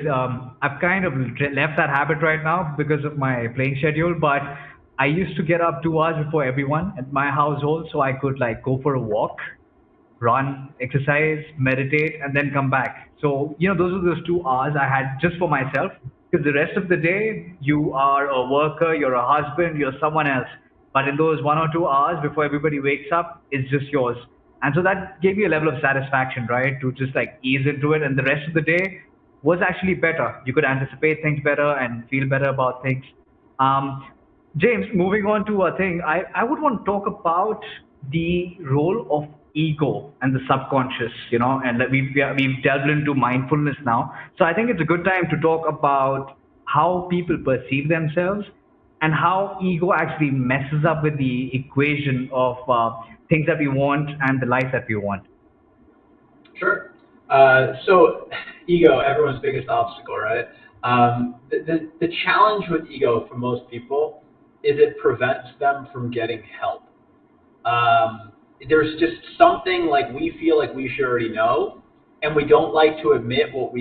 I've kind of left that habit right now because of my playing schedule. But I used to get up 2 hours before everyone at my household so I could like go for a walk, run, exercise, meditate, and then come back. So, those are those 2 hours I had just for myself. Because the rest of the day, you are a worker, you're a husband, you're someone else. But in those 1 or 2 hours before everybody wakes up, it's just yours. And so that gave me a level of satisfaction, right? To just like ease into it. And the rest of the day was actually better. You could anticipate things better and feel better about things. Um, James, moving on to a thing, I would want to talk about the role of ego and the subconscious, and that we've delved into mindfulness now. So I think it's a good time to talk about how people perceive themselves and how ego actually messes up with the equation of things that we want and the life that we want. Sure. So, ego, everyone's biggest obstacle, right? The challenge with ego for most people is it prevents them from getting help. There's just something like we feel like we should already know, and we don't like to admit what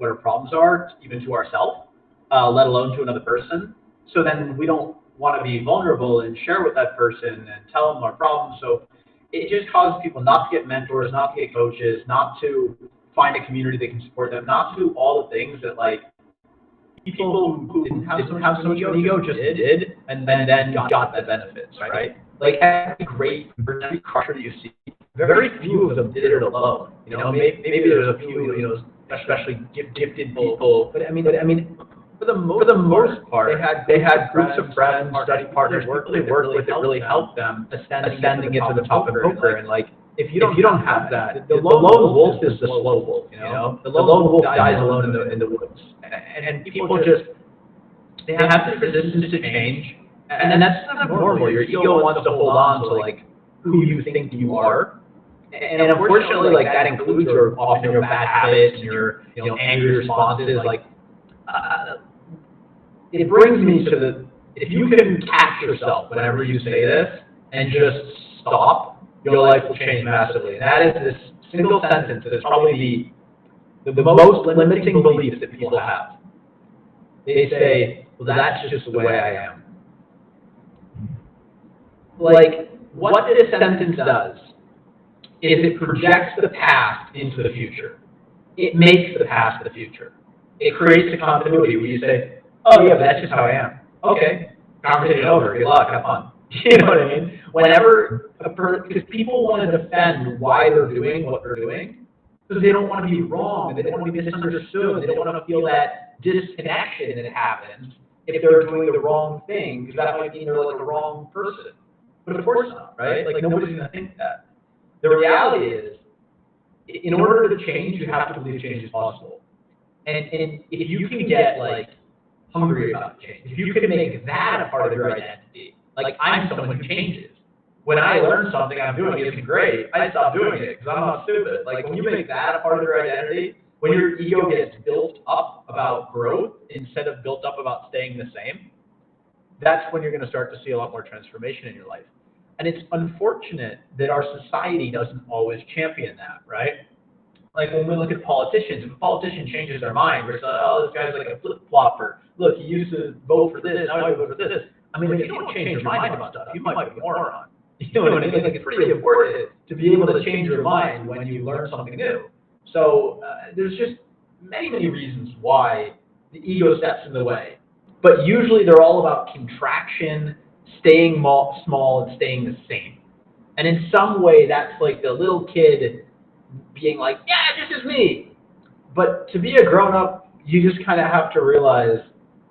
our problems are, even to ourselves, let alone to another person. So then we don't want to be vulnerable and share with that person and tell them our problems. So it just causes people not to get mentors, not to get coaches, not to find a community that can support them, not to do all the things that like people who didn't have so much of an ego just did, and then got the benefits, right? Like every great person, every crusher that you see, very few of them did it alone. Maybe there's a few, especially gifted people, but I mean, for the most part, they had groups of friends, study partners, people they worked with that really helped them ascending into the top of their career. And like, if you don't have that, the lone wolf is the slow wolf. The lone wolf dies alone in the woods, and people just they have this resistance to change, and that's kind of normal. Your ego wants to hold on to like who you think you are, and unfortunately, like that includes often your bad habits and your angry responses. Like, it brings me to if you can catch yourself whenever you say this and just stop, your life will change massively. And that is this single sentence that is probably the most limiting belief that people have. They say, well, that's just the way I am. Like, what this sentence does is it projects the past into the future. It makes the past the future. It creates a continuity where you say, oh yeah, but that's just how I am. Okay, conversation over. Good luck. Have fun. You know what I mean? Whenever because people want to defend why they're doing what they're doing, because they don't want to be wrong, they don't want to be misunderstood, they don't want to feel that disconnection that happens if they're doing the wrong thing, because that might mean they're like the wrong person. But of course not, right? Like nobody's going to think that. The reality is, in order to change, you have to believe change is possible. And if you can get like hungry about change, if you can make that a part of your identity, like I'm someone who changes. When I learn something I'm doing isn't great, I stop doing it because I'm not stupid. Like when you make that a part of your identity, when your ego gets built up about growth instead of built up about staying the same, that's when you're going to start to see a lot more transformation in your life. And it's unfortunate that our society doesn't always champion that, right? Like when we look at politicians, if a politician changes their mind, we're saying, oh, this guy's like a flip-flopper. Look, he used to vote for this, now he votes for this. I mean, if you don't change your mind about stuff, you might be a moron. You know what I mean? Like it's pretty important to be able to change your mind when you learn something new. So there's just many, many reasons why the ego steps in the way. But usually they're all about contraction, staying small, and staying the same. And in some way, that's like the little kid being like, yeah, this is me. But to be a grown-up, you just kind of have to realize,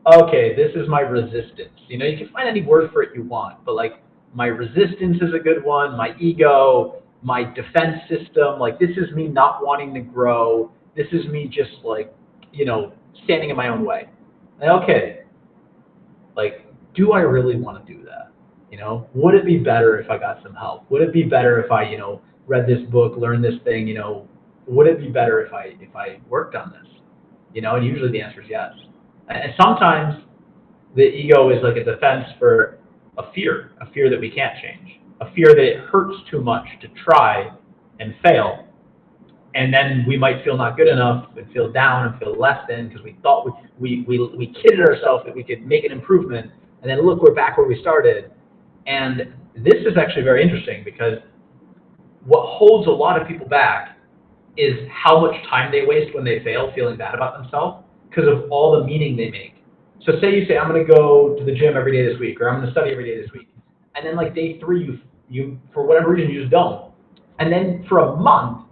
okay, this is my resistance. You can find any word for it you want, but like my resistance is a good one, my ego, my defense system, like this is me not wanting to grow. This is me just like, standing in my own way. And okay, like, do I really want to do that? Would it be better if I got some help? Would it be better if I, read this book, learned this thing? Would it be better if I worked on this? And usually the answer is yes. And sometimes the ego is like a defense for a fear that we can't change, a fear that it hurts too much to try and fail. And then we might feel not good enough and feel down and feel less than because we thought we kidded ourselves that we could make an improvement. And then look, we're back where we started. And this is actually very interesting because what holds a lot of people back is how much time they waste when they fail feeling bad about themselves because of all the meaning they make. So say you say, I'm going to go to the gym every day this week, or I'm going to study every day this week. And then like day 3, you for whatever reason, you just don't. And then for a month,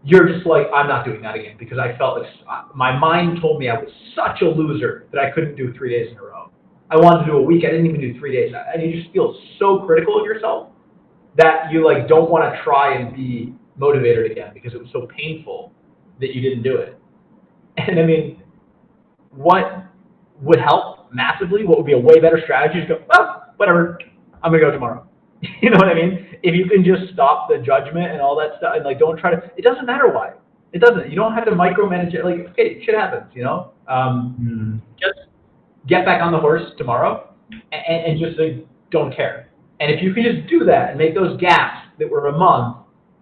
you're just like, I'm not doing that again because I felt like my mind told me I was such a loser that I couldn't do 3 days in a row. I wanted to do a week. I didn't even do 3 days. And you just feel so critical of yourself that you like don't want to try and be motivated again because it was so painful that you didn't do it. And I mean, what would help massively, what would be a way better strategy is go, well, whatever, I'm going to go tomorrow. You know what I mean? If you can just stop the judgment and all that stuff and like don't try to, it doesn't matter why. It doesn't. You don't have to micromanage it. Like, okay, shit happens, Just get back on the horse tomorrow and just like, don't care. And if you can just do that and make those gaps that were a month,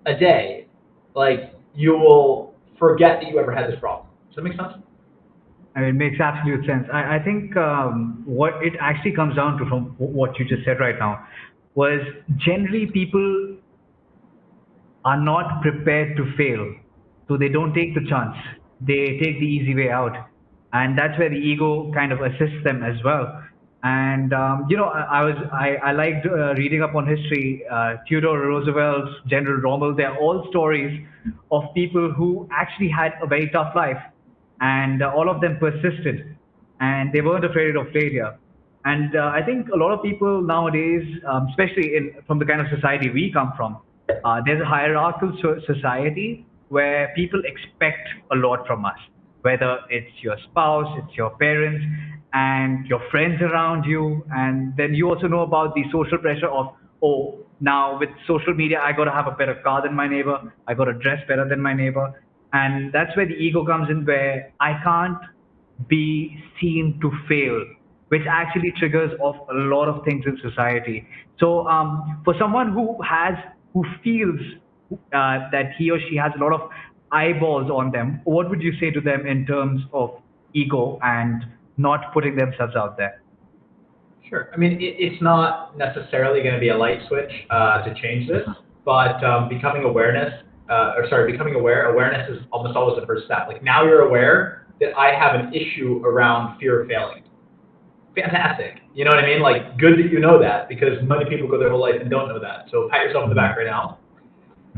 a day, like you will forget that you ever had this problem. Does that make sense? I mean, it makes absolute sense. I think what it actually comes down to from what you just said right now was generally people are not prepared to fail. So they don't take the chance. They take the easy way out. And that's where the ego kind of assists them as well. And I liked reading up on history. Theodore Roosevelt, General Rommel, they're all stories of people who actually had a very tough life, and all of them persisted, and they weren't afraid of failure. And I think a lot of people nowadays, especially from the kind of society we come from, there's a hierarchical society where people expect a lot from us, whether it's your spouse, it's your parents, and your friends around you. And then you also know about the social pressure of, oh, now with social media, I got to have a better car than my neighbor, I got to dress better than my neighbor. And that's where the ego comes in, where I can't be seen to fail, which actually triggers off a lot of things in society. So for someone who feels that he or she has a lot of eyeballs on them, what would you say to them in terms of ego and not putting themselves out there? Sure. I mean, it's not necessarily going to be a light switch to change this, but becoming aware. Awareness is almost always the first step. Like now you're aware that I have an issue around fear of failing. Fantastic. You know what I mean? Like good that you know that because many people go their whole life and don't know that. So pat yourself on the back right now,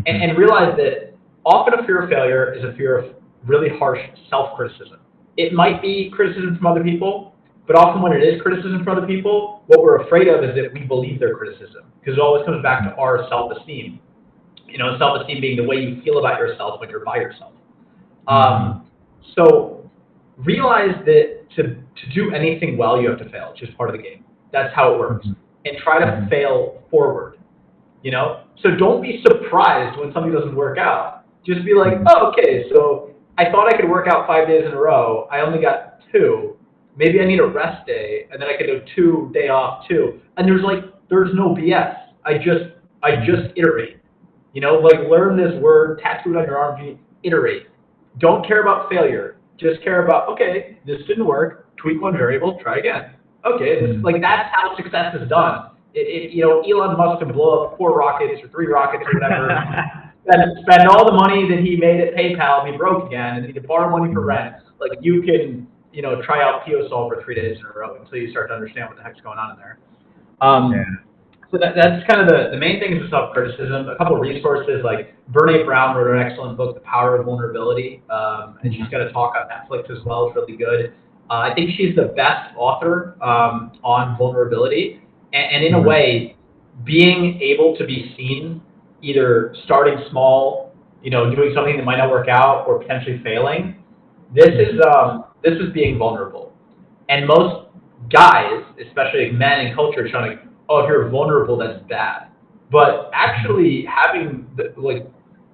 and realize that often a fear of failure is a fear of really harsh self-criticism. It might be criticism from other people, but often when it is criticism from other people, what we're afraid of is that we believe their criticism because it always comes back to our self-esteem. Self-esteem being the way you feel about yourself when you're by yourself. So realize that to do anything well, you have to fail. It's just part of the game. That's how it works. And try to fail forward. So don't be surprised when something doesn't work out. Just be like, oh, okay, so I thought I could work out 5 days in a row. I only got 2. Maybe I need a rest day, and then I could do 2 day off too. And there's no BS. I just iterate. Learn this word, tattoo it on your arm, iterate. Don't care about failure. Just care about, okay, this didn't work. Tweak one variable, try again. Okay, that's how success is done. Elon Musk can blow up 4 rockets or 3 rockets or whatever, spend all the money that he made at PayPal, be broke again, and he can borrow money for rent. Like you can, try out PioSolve for 3 days in a row until you start to understand what the heck's going on in there. So that's kind of the main thing is self-criticism. A couple of resources, like Brene Brown wrote an excellent book, The Power of Vulnerability, and she's got a talk on Netflix as well. It's really good. I think she's the best author on vulnerability. And in a way, being able to be seen, either starting small, doing something that might not work out, or potentially failing, this is being vulnerable. And most guys, especially like men in culture, trying to, oh, if you're vulnerable, that's bad. But actually having like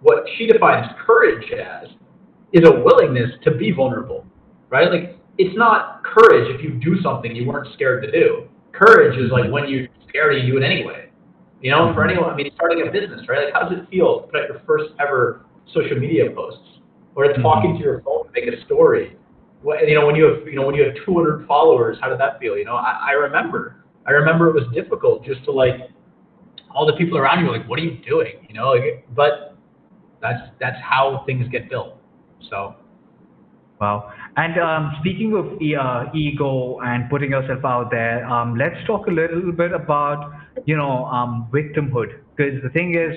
what she defines courage as is a willingness to be vulnerable, right? Like it's not courage if you do something you weren't scared to do. Courage is like when you're scared you do it anyway. For Mhm. anyone, I mean, starting a business, right? Like, how does it feel to put out your first ever social media posts, or to talking to Mhm. your phone to make a story? When you have 200 followers, how did that feel? I remember it was difficult just to like all the people around you were like, what are you doing? But that's how things get built. So Wow. And speaking of ego and putting yourself out there, let's talk a little bit about, victimhood. Because the thing is,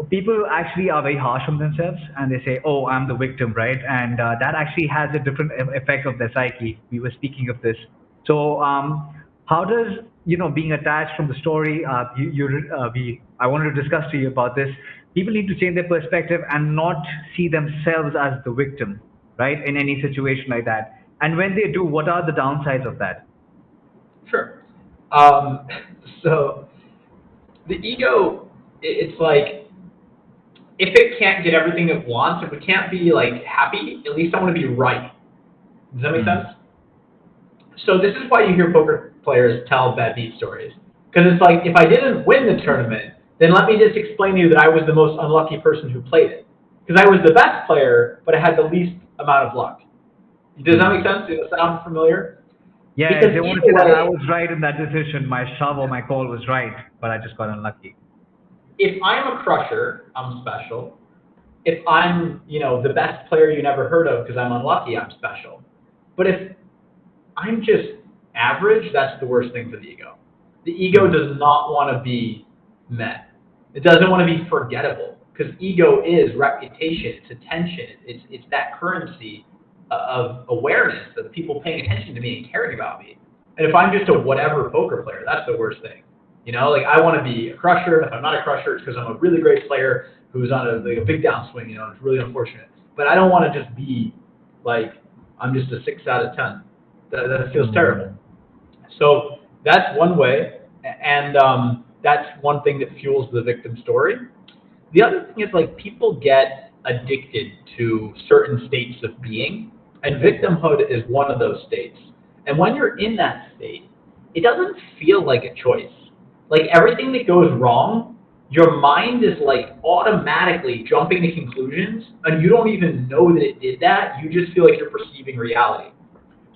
people actually are very harsh on themselves and they say, oh, I'm the victim, right? And that actually has a different effect of their psyche. We were speaking of this. So, how does, being attached from the story, I wanted to discuss to you about this. People need to change their perspective and not see themselves as the victim, right? In any situation like that. And when they do, what are the downsides of that? sure. Um, so the ego, it's like if it can't get everything it wants, if it can't be like happy, at least I want to be right. Does that make sense? Mm. So this is why you hear poker players tell bad beat stories. Because it's like, if I didn't win the tournament, then let me just explain to you that I was the most unlucky person who played it. Because I was the best player, but I had the least amount of luck. Does that make Mm. sense? Does that sound familiar? Yeah, Because they want to either say that I way, was right in that decision. My shove or my call was right, but I just got unlucky. if I'm a crusher, I'm special. If I'm, the best player you never heard of because I'm unlucky, I'm special. But if I'm just average, that's the worst thing for the ego. The ego Mm. does not want to be met. It doesn't want to be forgettable because ego is reputation, it's attention, it's that currency of awareness of people paying attention to me and caring about me. And if I'm just a whatever poker player, that's the worst thing. Like I want to be a crusher. If I'm not a crusher, it's because I'm a really great player who's on like a big downswing. It's really unfortunate. But I don't want to just be like I'm just a 6 out of 10. That feels terrible. Mm. So that's one way, and that's one thing that fuels the victim story. The other thing is like people get addicted to certain states of being, and victimhood is one of those states. And when you're in that state, it doesn't feel like a choice. Like everything that goes wrong, your mind is like automatically jumping to conclusions, and you don't even know that it did that. You just feel like you're perceiving reality.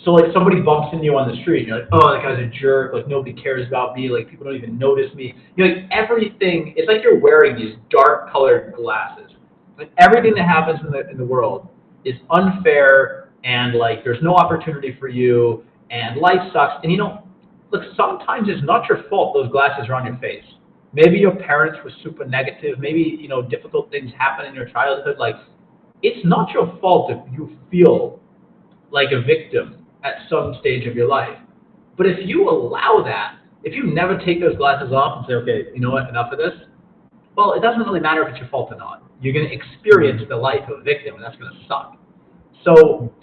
So like somebody bumps into you on the street, and you're like, oh, that guy's a jerk. Like nobody cares about me. Like people don't even notice me. Like everything. It's like you're wearing these dark colored glasses. Like everything that happens in the world is unfair, and like there's no opportunity for you, and life sucks. And look, sometimes it's not your fault those glasses are on your face. Maybe your parents were super negative. Maybe difficult things happen in your childhood. Like it's not your fault if you feel like a victim at some stage of your life. But if you allow that, if you never take those glasses off and say, okay, you know what, enough of this, well, it doesn't really matter if it's your fault or not. You're going to experience Mm. the life of a victim, and that's going to suck. So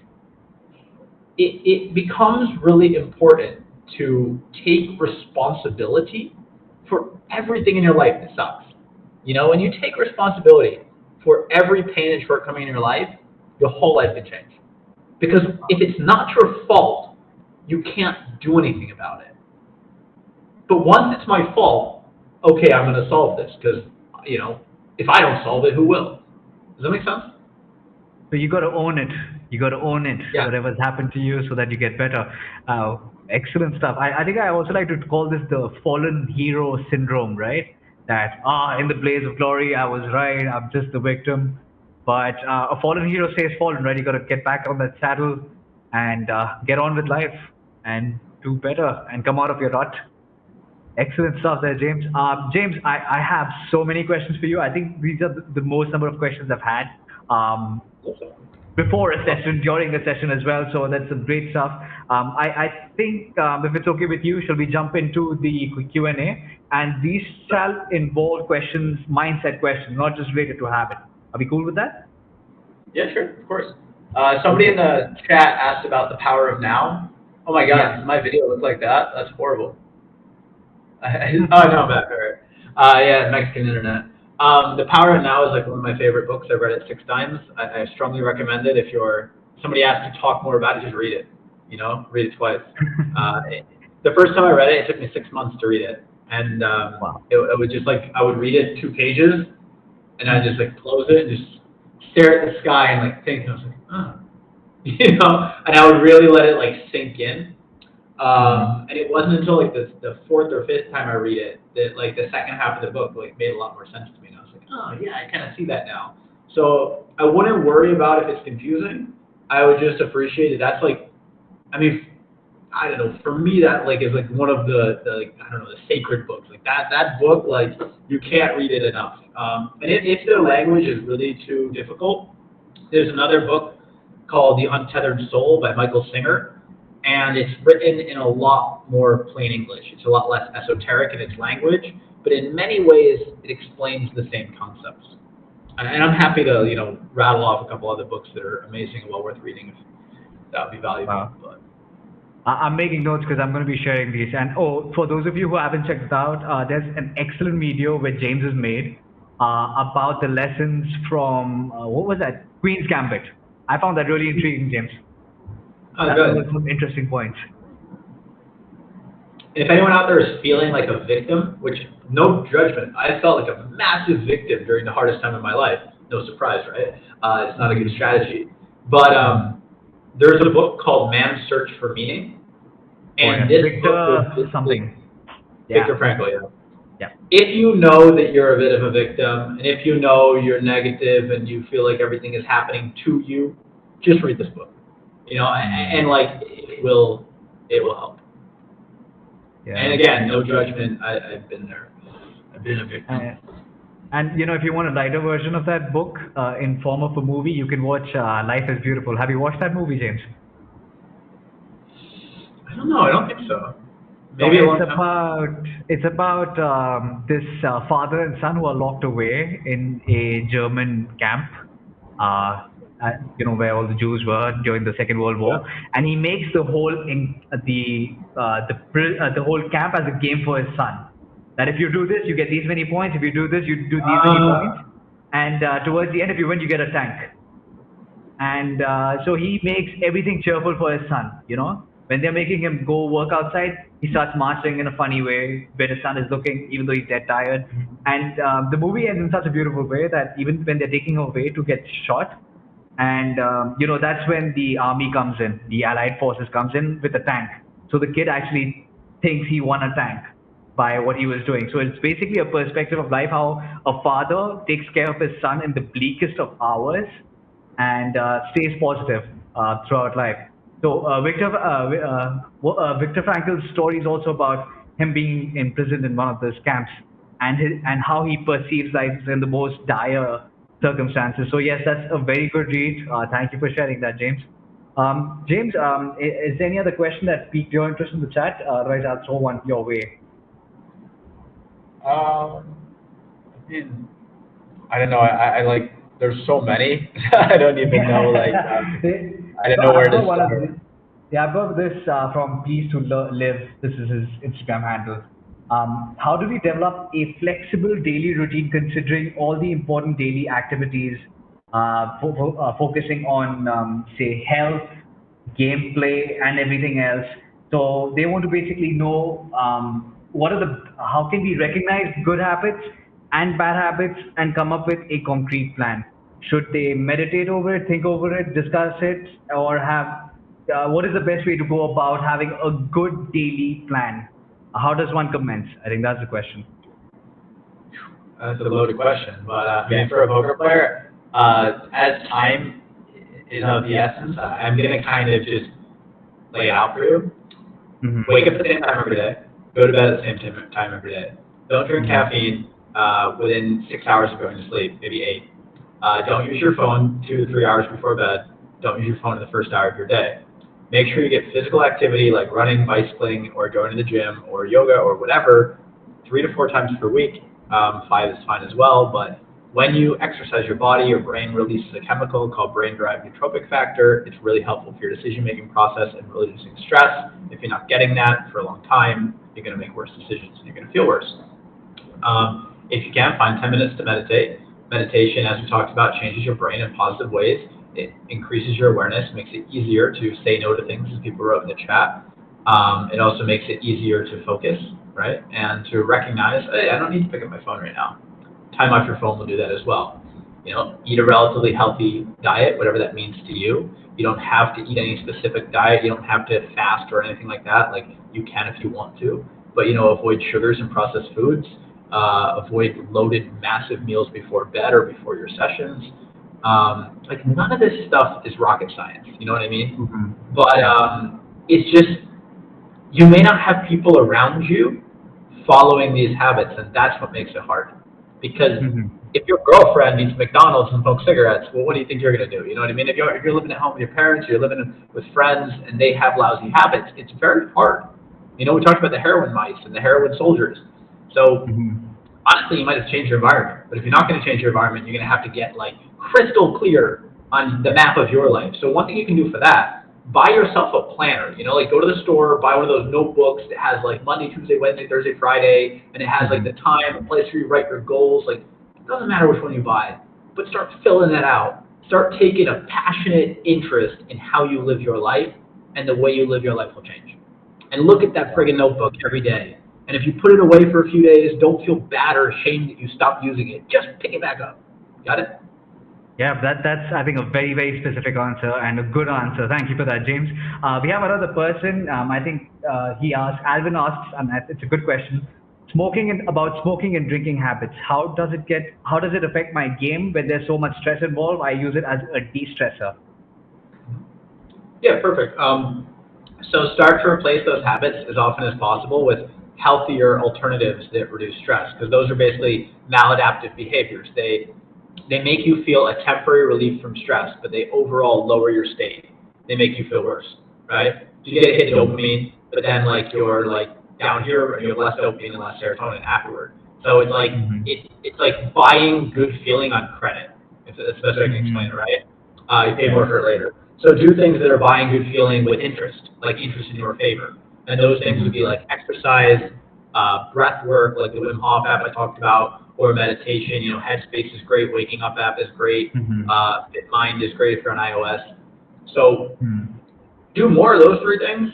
it becomes really important to take responsibility for everything in your life that sucks. When you take responsibility for every pain and shortcoming in your life, your whole life can change. Because if it's not your fault, you can't do anything about it. But once it's my fault, okay, I'm going to solve this because, if I don't solve it, who will? Does that make sense? So you got to own it. You got to own it, Yeah. whatever's happened to you, so that you get better. Excellent stuff. I think I also like to call this the fallen hero syndrome, right? That, in the blaze of glory, I was right, I'm just the victim. But a fallen hero stays fallen, right? You got to get back on that saddle and get on with life and do better and come out of your rut. Excellent stuff there, James. James, I have so many questions for you. I think these are the most number of questions I've had. Um, Before a session, during a session as well. So that's some great stuff. I think if it's okay with you, shall we jump into the Q and A? And these shall involve questions, mindset questions, not just related to habit. Are we cool with that? Yeah, sure, of course. Somebody in Okay. the chat asked about the power of now. Oh my God, Yeah. does my video look like that? That's horrible. Oh no, Matt Barrett. Yeah, Mexican internet. The Power of Now is like one of my favorite books. I've read it 6 times. I strongly recommend it. If you're somebody asks to talk more about it, just read it. Read it twice. The first time I read it, it took me 6 months to read it, and Wow. it was just like I would read it 2 pages, and I just Mm. like close it and just stare at the sky and like think. And I was like, oh, and I would really let it like sink in. Mm. And it wasn't until like the fourth or fifth time I read it that like the second half of the book like made a lot more sense to me. And I was like, oh yeah, I kind of see that now. So I wouldn't worry about if it's confusing. I would just appreciate it. That's like, I mean, I don't know. For me, that like is like one of the like, I don't know, the sacred books. Like that book, like you can't read it enough. And if the language is really too difficult, there's another book called The Untethered Soul by Michael Singer, and it's written in a lot more plain English. It's a lot less esoteric in its language, but in many ways it explains the same concepts. And I'm happy to rattle off a couple other books that are amazing and well worth reading if that would be valuable. Wow. But I'm making notes because I'm going to be sharing these. And oh, for those of you who haven't checked it out, there's an excellent video where James has made about the lessons from what was that? Queen's Gambit. I found that really intriguing, James. That was good. some interesting points. If anyone out there is feeling like a victim, which no judgment, I felt like a massive victim during the hardest time of my life. No surprise, right? It's not a good Mm. strategy. But Mm. there's a book called Man's Search for Meaning, Oh yeah, and this book was Victor basically something. Yeah, Viktor Frankl. Yeah. yeah. If you know that you're a bit of a victim, and if you know you're negative and you feel like everything is happening to you, just read this book. Mm. And like it will help. And Yeah. again, no judgment. I've been there. I've been a victim. Uh, and if you want a lighter version of that book in form of a movie, you can watch Life is Beautiful. Have you watched that movie, James? I don't know. I don't think so. So Maybe a long time. it's about this father and son who are locked away in a German camp, uh, where all the Jews were during the Second World Yeah. War, and he makes the whole the whole camp as a game for his son. That if you do this, you get these many points. If you do this, you do these many points. Uh, And towards the end, if you win, you get a tank. And so he makes everything cheerful for his son. When they're making him go work outside, he starts marching in a funny way where his son is looking, even though he's dead tired. And the movie ends in such a beautiful way that even when they're taking him away to get shot, and that's when the army comes in, the allied forces comes in with a tank. So the kid actually thinks he won a tank by what he was doing. So it's basically a perspective of life, how a father takes care of his son in the bleakest of hours and stays positive throughout life. So Viktor Frankl's story is also about him being imprisoned in one of those camps and how he perceives life in the most dire circumstances. So yes, that's a very good read. Thank you for sharing that, James. James, is there any other question that piqued your interest in the chat? Otherwise, I'll throw one your way. um, I don't know. I like. There's so many. I don't even know. Like, Yeah. I don't So know where I've got to one of start. this. Yeah, I've got this from Please to Live. This is his Instagram handle. How do we develop a flexible daily routine considering all the important daily activities, focusing on, say, health, gameplay, and everything else? So they want to basically know how can we recognize good habits and bad habits and come up with a concrete plan. Should they meditate over it, think over it, discuss it, or what is the best way to go about having a good daily plan? How does one commence? I think that's the question. That's a loaded question, but Yeah. for a poker player, as time is of the essence, I'm gonna kind of just lay it out for you. Hmm. Wake up at the same time every day. Go to bed at the same time every day. Don't drink Hmm. caffeine within 6 hours of going to sleep, maybe 8. Don't use your phone 2 to 3 hours before bed. Don't use your phone in the first hour of your day. Make sure you get physical activity like running, bicycling, or going to the gym, or yoga, or whatever, 3 to 4 times per week. 5 is fine as well, but when you exercise your body, your brain releases a chemical called brain-derived neurotrophic factor. It's really helpful for your decision-making process and reducing stress. If you're not getting that for a long time, you're going to make worse decisions and you're going to feel worse. If you can, find 10 minutes to meditate. Meditation, as we talked about, changes your brain in positive ways. It increases your awareness, makes it easier to say no to things, as people wrote in the chat. It also makes it easier to focus, right? And to recognize, hey, I don't need to pick up my phone right now. Time off your phone will do that as well. Eat a relatively healthy diet, whatever that means to you. You don't have to eat any specific diet. You don't have to fast or anything like that. Like, you can if you want to. But, avoid sugars and processed foods. Avoid loaded, massive meals before bed or before your sessions. None of this stuff is rocket science. You know what I mean? Mm-hmm. But it's just, you may not have people around you following these habits, and that's what makes it hard. Because if your girlfriend eats McDonald's and smokes cigarettes, well, what do you think you're going to do? You know what I mean? If you're living at home with your parents, you're living with friends, and they have lousy habits, it's very hard. We talked about the heroin mice and the heroin soldiers. So honestly, you might have changed your environment. But if you're not going to change your environment, you're going to have to get crystal clear on the map of your life. So one thing you can do for that, buy yourself a planner. Go to the store, buy one of those notebooks that has Monday, Tuesday, Wednesday, Thursday, Friday, and it has the time, a place where you write your goals. It doesn't matter which one you buy, but start filling that out. Start taking a passionate interest in how you live your life, and the way you live your life will change. And look at that friggin' notebook every day. And if you put it away for a few days, don't feel bad or ashamed that you stopped using it. Just pick it back up. Got it? Yeah, that's I think a very, very specific answer and a good answer. Thank you for that, James. We have another person. I think Alvin asks, and it's a good question. About smoking and drinking habits. How does it affect my game when there's so much stress involved? I use it as a de-stressor. Yeah, perfect. So start to replace those habits as often as possible with healthier alternatives that reduce stress, because those are basically maladaptive behaviors. They make you feel a temporary relief from stress, but they overall lower your state. They make you feel worse, right? You get a hit of dopamine, but then you're down here and you have less dopamine and less serotonin afterward. So it's it's like buying good feeling on credit. If that's the best way I can explain it, right? You pay more for it later. So do things that are buying good feeling with interest, like interest in your favor. And those things would be like exercise, breath work, like the Wim Hof app I talked about, or meditation. Headspace is great. Waking Up app is great. FitMind is great if you're on iOS. So do more of those three things,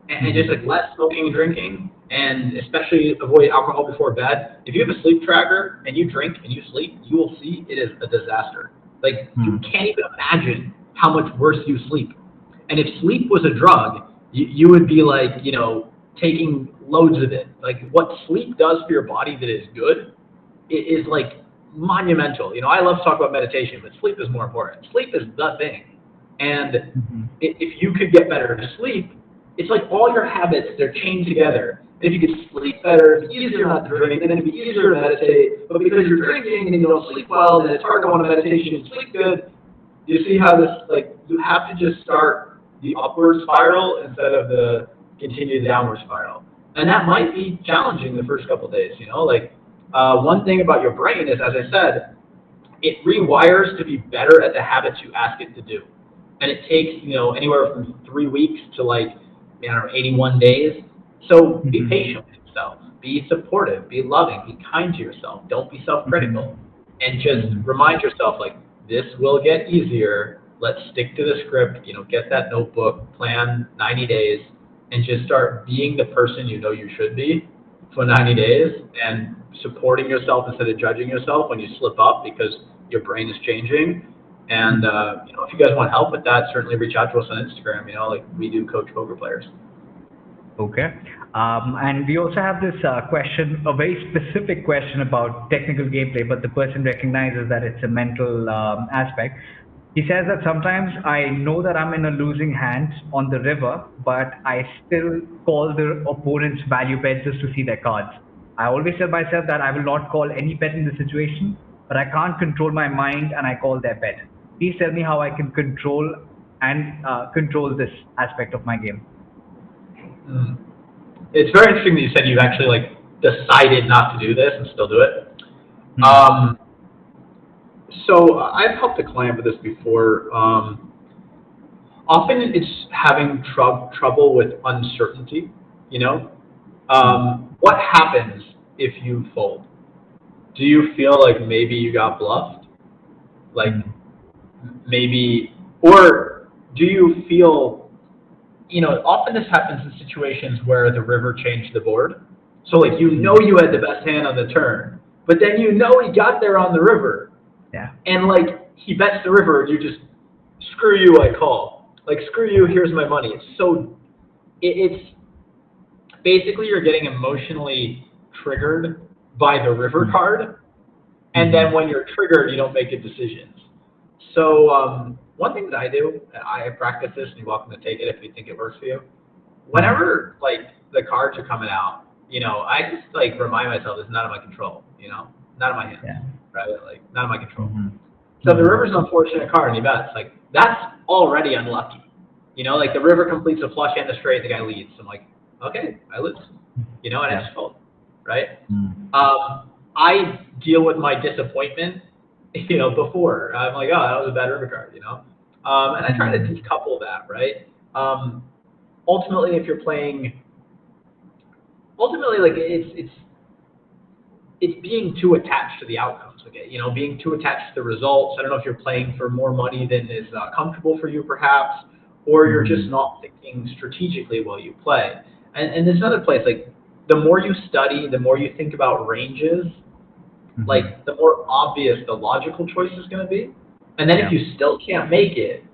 and just less smoking and drinking, and especially avoid alcohol before bed. If you have a sleep tracker and you drink and you sleep, you will see it is a disaster. You can't even imagine how much worse you sleep. And if sleep was a drug, you would be taking loads of it. What sleep does for your body that is good, it is monumental. I love to talk about meditation, but sleep is more important. Sleep is the thing. And if you could get better to sleep, it's all your habits, they're chained together. And if you could sleep better, it's easier not to drink, and then it'd be easier to meditate. But because you're drinking and you don't sleep well, then it's hard to go on a meditation and sleep good. You see how this, you have to just start the upward spiral instead of the continue the downward spiral. And that might be challenging the first couple of days, one thing about your brain is, as I said, it rewires to be better at the habits you ask it to do. And it takes, anywhere from 3 weeks to 81 days. So be patient with yourself, be supportive, be loving, be kind to yourself. Don't be self-critical, and just remind yourself this will get easier. Let's stick to the script, get that notebook, plan 90 days, and just start being the person you should be for 90 days, and supporting yourself instead of judging yourself when you slip up because your brain is changing. And, if you guys want help with that, certainly reach out to us on Instagram, we do coach poker players. Okay. And we also have this question, a very specific question about technical gameplay, but the person recognizes that it's a mental aspect. He says that sometimes I know that I'm in a losing hand on the river, but I still call the opponent's value bet just to see their cards. I always tell myself that I will not call any bet in the situation, but I can't control my mind and I call their bet. Please tell me how I can control this aspect of my game. It's very interesting that you said you've actually decided not to do this and still do it. So I've helped a client with this before. Often it's having trouble with uncertainty. You know, what happens if you fold? Do you feel like maybe you got bluffed? Like Mm. maybe, or do you feel, often this happens in situations where the river changed the board. So like Mm. you had the best hand on the turn, but then he got there on the river, Yeah. and like he bets the river, and you just screw you, I call. Like screw you, here's my money. It's basically you're getting emotionally triggered by the river Mm. card, and then Mhm. when you're triggered, you don't make good decisions. So one thing that I do, I practice this, and you're welcome to take it if you think it works for you. Mm. Whenever like the cards are coming out, I just like remind myself it's not in my control, not in my hands, Yeah. right? Like not in my control. Mhm. So if the Mhm. river's an unfortunate card and he bets, like that's already unlucky. Like the river completes a flush and a straight, the guy leads. I'm like, okay, I lose, and I Yeah. just fold, right? Mm. I deal with my disappointment, before. I'm like, oh, that was a bad river card, and I try to Mm. decouple that, right? Um, ultimately, if you're playing, ultimately, like it's being too attached to the outcomes, okay? Being too attached to the results. I don't know if you're playing for more money than is comfortable for you, perhaps, or you're just Mhm. not thinking strategically while you play. And there's another place, like the more you study, the more you think about ranges, Mhm. like the more obvious the logical choice is going to be. And then if Yeah. you still can't make it,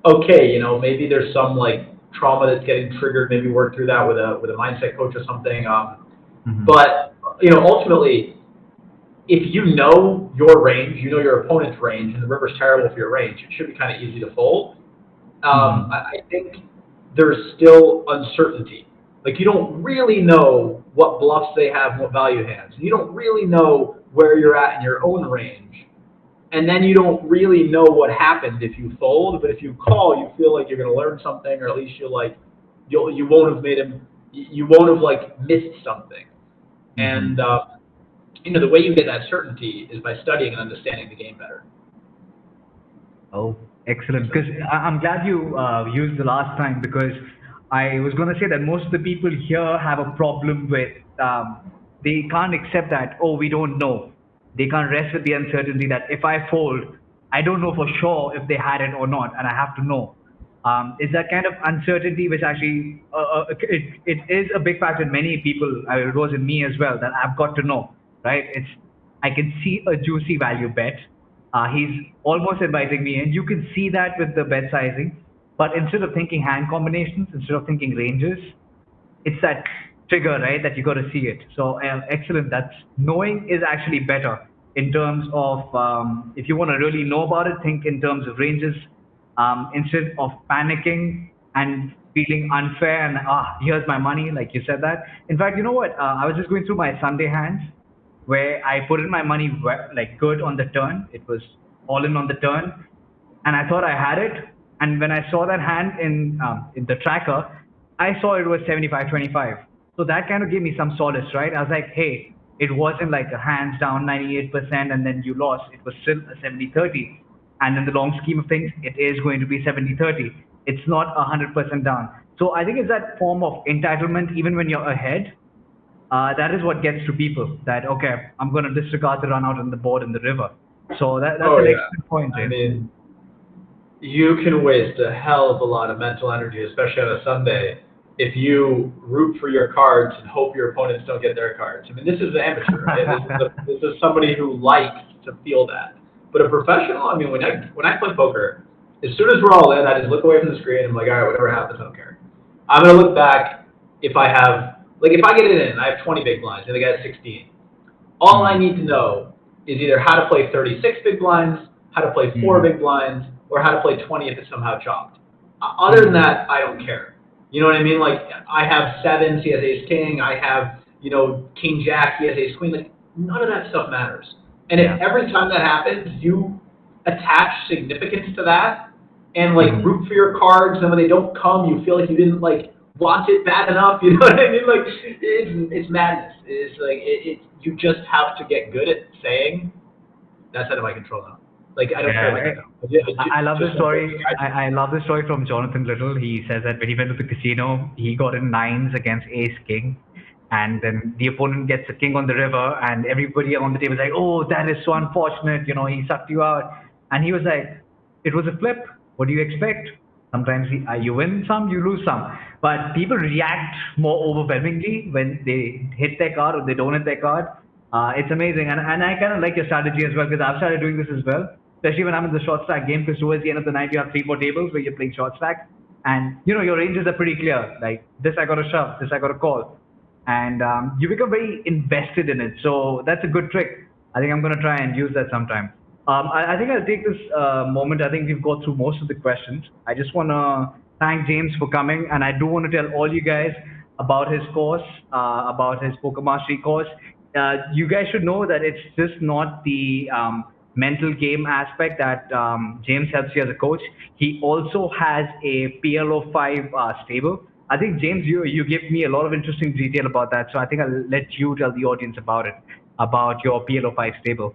okay, maybe there's some like trauma that's getting triggered. Maybe work through that with a mindset coach or something. Mhm. But ultimately, if you know your range, you know your opponent's range, and the river's terrible for your range, it should be kind of easy to fold. Mhm. I think there's still uncertainty. Like you don't really know what bluffs they have and what value hands. You don't really know where you're at in your own range. And then you don't really know what happened if you fold, but if you call, you feel like you're going to learn something, or at least you won't have made him, you won't have like missed something. And Mhm. the way you get that certainty is by studying and understanding the game better. Oh, excellent. So, Because I'm glad you used the last time, because I was going to say that most of the people here have a problem with they can't accept that, oh, we don't know. They can't rest with the uncertainty that if I fold, I don't know for sure if they had it or not, and I have to know. It's that kind of uncertainty which actually it is a big factor in many people. It was in me as well, that I've got to know, right? I can see a juicy value bet. He's almost inviting me in. You can see that with the bet sizing, but instead of thinking hand combinations, instead of thinking ranges, it's that trigger, right? That you got to see it. So excellent. That's knowing is actually better in terms of if you want to really know about it, think in terms of ranges instead of panicking and feeling unfair and here's my money, like you said that. In fact, you know what? I was just going through my Sunday hands where I put in my money like good on the turn. It was all in on the turn, and I thought I had it. And when I saw that hand in the tracker, I saw it was 75-25. So that kind of gave me some solace, right? I was like, hey, it wasn't like a hands down 98% and then you lost. It was still a 70-30. And in the long scheme of things, it is going to be 70-30. It's not 100% down. So I think it's that form of entitlement, even when you're ahead, that is what gets to people. That okay, I'm going to disregard the run out on the board in the river. So that's oh an yeah, excellent point, I James. mean, you can waste a hell of a lot of mental energy, especially on a Sunday, if you root for your cards and hope your opponents don't get their cards. I mean, this is an amateur, right? This is somebody who likes to feel that. But a professional, I mean, when I play poker, as soon as we're all in, I just look away from the screen and I'm like, all right, whatever happens, I don't care. I'm gonna look back if I have, like, if I get it in, I have 20 big blinds and the guy has 16. All I Mm, need to know is either how to play 36 big blinds, how to play four mm, big blinds, or how to play 20 if it's somehow chopped. Other than mm, that, I don't care. You know what I mean? Like I have sevens, he has ace king. I have king jack, he has ace queen. Like none of that stuff matters. And if yeah. every time that happens, you attach significance to that and like Hmm. root for your cards, and when they don't come, you feel like you didn't like want it bad enough. You know what I mean? Like it's madness. It's like you just have to get good at saying that's out of my control now. Like I don't care what you Yeah, know. I love this Just want to story. I love this story from Jonathan Little. He says that when he went to the casino, he got in nines against ace king, and then the opponent gets a king on the river, and everybody on the table is like, "Oh, that is so unfortunate. You know, he sucked you out." And he was like, "It was a flip. What do you expect? Sometimes you win some, you lose some." But people react more overwhelmingly when they hit their card or they don't hit their card. It's amazing, and I kind of like your strategy as well because I've started doing this as well, especially when I'm in the short stack game. Because towards the end of the night, you have three, four tables where you're playing short stack, and your ranges are pretty clear. Like this, I got to shove, this I got to call, and you become very invested in it. So that's a good trick. I think I'm going to try and use that sometime. I think I'll take this moment. I think we've got through most of the questions. I just want to thank James for coming, and I do want to tell all you guys about his course, about his Poker Mastery course. You guys should know that it's just not the mental game aspect that James helps you as a coach. He also has a PLO5 stable. I think James, you give me a lot of interesting detail about that, so I think I'll let you tell the audience about it, about your PLO5 stable.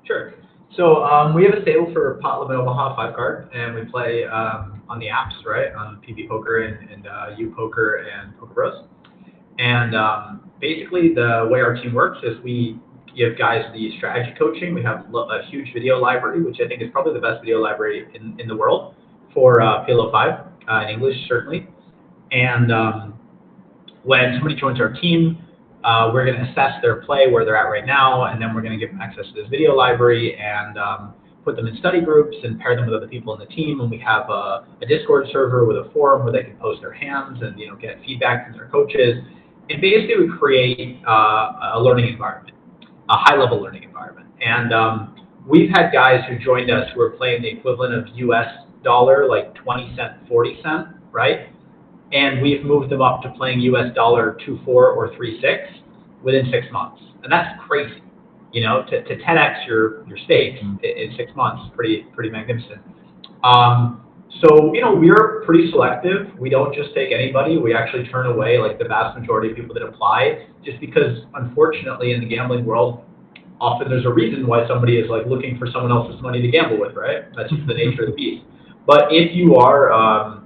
Sure. So we have a stable for Pot Limit Omaha 5 card, and we play on the apps, right, on PB Poker and U Poker and Poker Bros. And basically, the way our team works is we give guys the strategy coaching. We have a huge video library, which I think is probably the best video library in the world for PLO 5 in English, certainly. And when somebody joins our team, we're going to assess their play, where they're at right now, and then we're going to give them access to this video library and put them in study groups and pair them with other people in the team. And we have a Discord server with a forum where they can post their hands and get feedback from their coaches. And basically, we create a learning environment, a high-level learning environment. And we've had guys who joined us who are playing the equivalent of US dollar, like 20 cent, 40 cent, right? And we've moved them up to playing US dollar 2.4 or 3.6 within 6 months. And that's crazy, to 10x your stakes in 6 months, pretty magnificent. So, we're pretty selective. We don't just take anybody. We actually turn away like the vast majority of people that apply, just because, unfortunately, in the gambling world, often there's a reason why somebody is like looking for someone else's money to gamble with, right? That's just the nature of the beast. But if you are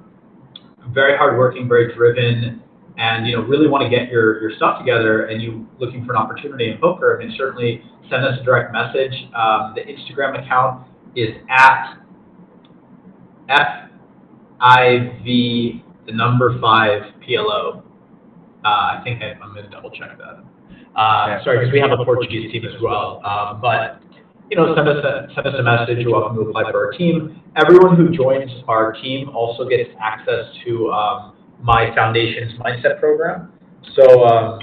very hardworking, very driven, and really want to get your stuff together, and you looking for an opportunity in poker, I mean, certainly send us a direct message. The Instagram account is at FIV, the number 5 PLO. I think I'm going to double check that. Sorry, because we have a Portuguese team as well. But send us a message. You're welcome to apply for our team. Everyone who joins our team also gets access to my foundation's mindset program. So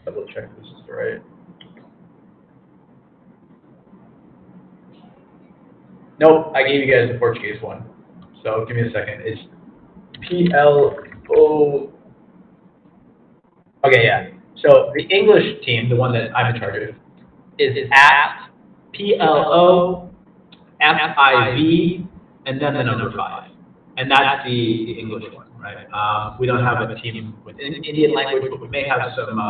double check this is right. Nope, I gave you guys the Portuguese one. So give me a second. It's PLO. Okay, yeah. So the English team, the one that I'm in charge of, is at PLO FIV and then the number 5. And that's the English one, right? We don't have a team with Indian language, but we may have some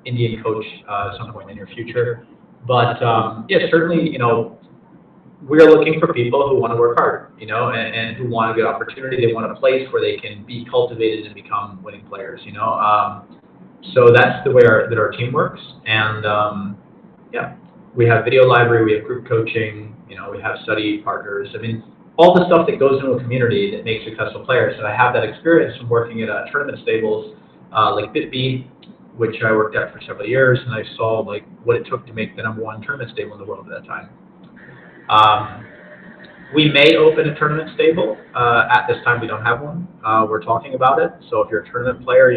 Indian coach at some point in the near future. But yeah, certainly, we're looking for people who want to work hard, and who want a good opportunity. They want a place where they can be cultivated and become winning players, So that's the way that our team works. And yeah, we have video library, we have group coaching, we have study partners. I mean, all the stuff that goes into a community that makes successful players. And I have that experience from working at tournament stables like BitB, which I worked at for several years, and I saw like what it took to make the #1 tournament stable in the world at that time. We may open a tournament stable. At this time, we don't have one. We're talking about it. So if you're a tournament player,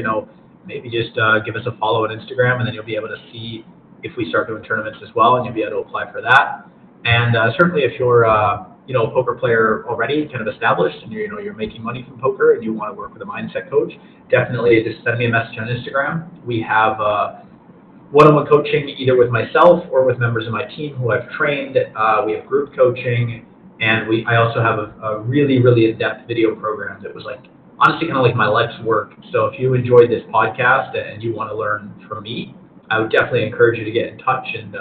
maybe just give us a follow on Instagram, and then you'll be able to see if we start doing tournaments as well, and you'll be able to apply for that. And certainly, if you're a poker player already, kind of established, and you're making money from poker, and you want to work with a mindset coach, definitely just send me a message on Instagram. We have one-on-one coaching either with myself or with members of my team who I've trained. We have group coaching, and I also have a really, really in-depth video program that was honestly kind of like my life's work. So if you enjoyed this podcast and you want to learn from me, I would definitely encourage you to get in touch and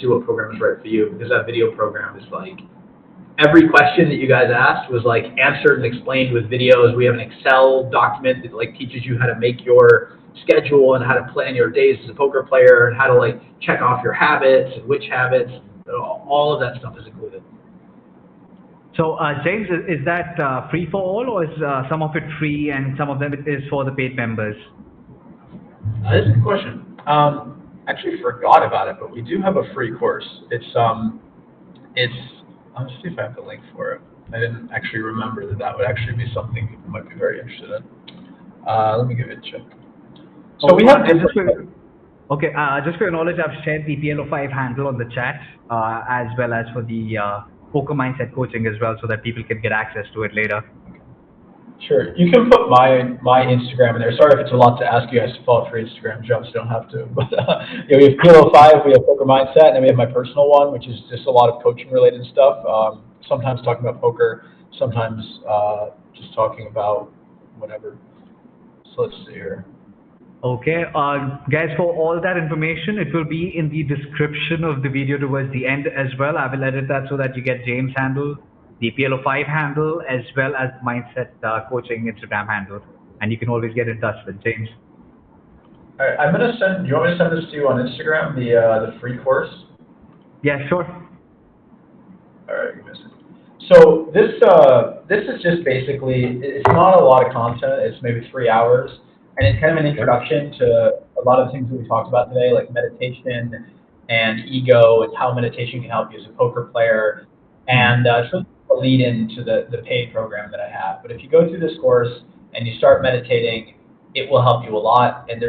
see what program is right for you, because that video program is like every question that you guys asked was like answered and explained with videos. We have an Excel document that like teaches you how to make your schedule and how to plan your days as a poker player and how to like check off your habits and which habits. All of that stuff is included. So, James, is that free for all, or is some of it free and some of them is for the paid members? That's a good question. Actually forgot about it, but we do have a free course. It's. I'll see if I have the link for it. I didn't actually remember that would actually be something people might be very interested in. Let me give it a check. So we have different. Okay, just for your knowledge, I've shared the PLO5 handle on the chat, as well as for the poker mindset coaching as well, so that people can get access to it later. Sure, you can put my Instagram in there. Sorry if it's a lot to ask you guys to follow for Instagram jumps. You don't have to. But we have PLO5, we have Poker Mindset, and then we have my personal one, which is just a lot of coaching related stuff. Sometimes talking about poker, sometimes just talking about whatever. So let's see here. Okay, guys, for all that information, it will be in the description of the video towards the end as well. I will edit that so that you get James' handle, the PLO5 handle, as well as Mindset Coaching Instagram handle. And you can always get in touch with James. All right, I'm gonna send. Do you want me to send this to you on Instagram, the free course? Yeah, sure. All right, give me a second. So this is just basically, it's not a lot of content. It's maybe 3 hours, and it's kind of an introduction to a lot of the things that we talked about today, like meditation and ego, and how meditation can help you as a poker player, and so a lead into the paid program that I have. But if you go through this course and you start meditating, it will help you a lot. And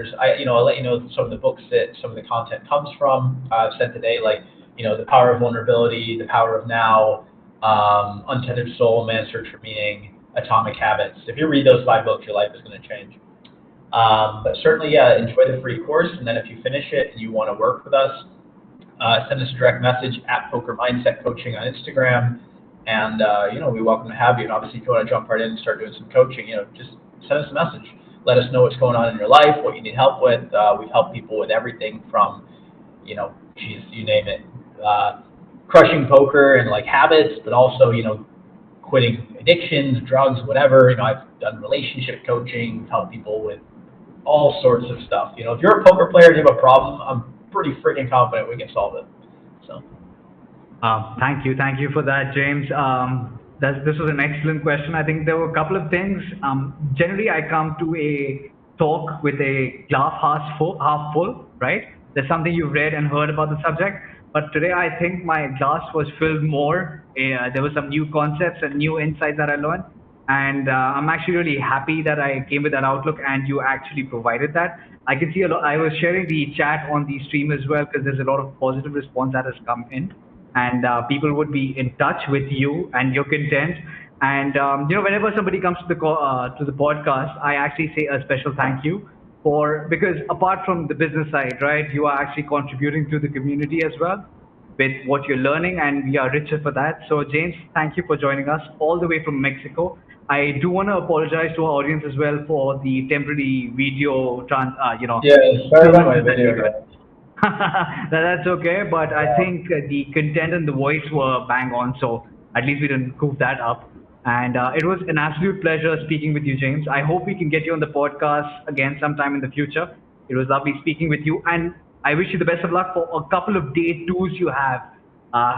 I'll let you know some of the books that some of the content comes from. I've said today, like, The Power of Vulnerability, The Power of Now, Untethered Soul, Man's Search for Meaning, Atomic Habits. If you read those 5 books, your life is going to change. But certainly, enjoy the free course, and then if you finish it and you want to work with us, send us a direct message at Poker Mindset Coaching on Instagram, and we welcome to have you. And obviously, if you want to jump right in and start doing some coaching, just send us a message. Let us know what's going on in your life, what you need help with. We've helped people with everything from, you name it, crushing poker and like habits, but also, quitting addictions, drugs, whatever. I've done relationship coaching, helped people with all sorts of stuff. If you're a poker player and you have a problem, I'm pretty freaking confident we can solve it. So. Thank you for that, James. This was an excellent question. I think there were a couple of things. Generally, I come to a talk with a glass half full, right? There's something you've read and heard about the subject. But today, I think my glass was filled more. There were some new concepts and new insights that I learned. And I'm actually really happy that I came with that outlook and you actually provided that. I can see a lot. I was sharing the chat on the stream as well, because there's a lot of positive response that has come in. And people would be in touch with you and your content. And whenever somebody comes to the podcast, I actually say a special thank you because apart from the business side, right, you are actually contributing to the community as well with what you're learning, and we are richer for that. So, James, thank you for joining us all the way from Mexico. I do want to apologize to our audience as well for the temporary video Yeah, sorry about my video. That's okay, but I think the content and the voice were bang on, so at least we didn't goof that up. And it was an absolute pleasure speaking with you, James. I hope we can get you on the podcast again sometime in the future. It was lovely speaking with you, and I wish you the best of luck for a couple of day twos you have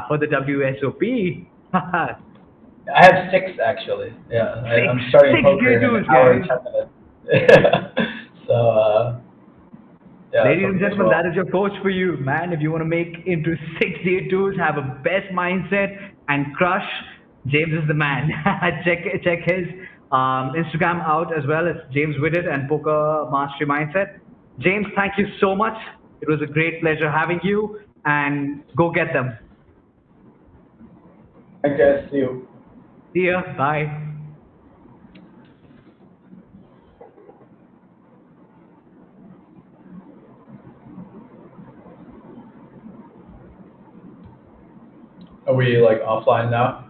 for the WSOP. I have 6 actually. Yeah, I'm starting poker in an hour and 10 minutes. So. Yeah, ladies and gentlemen, that is your coach for you, man. If you want to make into 6 day twos, have a best mindset, and crush, James is the man. check his Instagram out as well. It's James Whittet and Poker Mastery Mindset. James, thank you so much. It was a great pleasure having you, and go get them. I guess see you. See ya. Bye. Are we like offline now?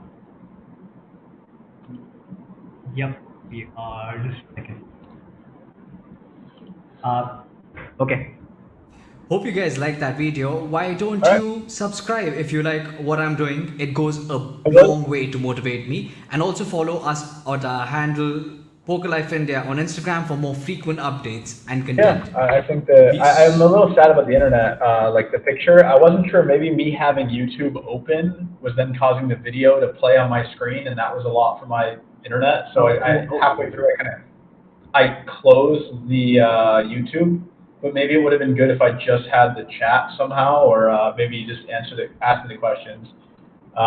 Yep, we are. Just a second. Okay. Hope you guys like that video. Why don't All right. you subscribe if you like what I'm doing? It goes a I will. long way to motivate me. And also follow us at our handle Poker Life India on Instagram for more frequent updates and Yeah, content. I think that I'm a Peace. little sad about the internet. Like the picture, I wasn't sure. Maybe me having YouTube open was then causing the video to play on my screen, and that was a lot for my internet. So Oh, I halfway through, I closed the YouTube, but maybe it would have been good if I just had the chat somehow, or maybe just ask me the questions.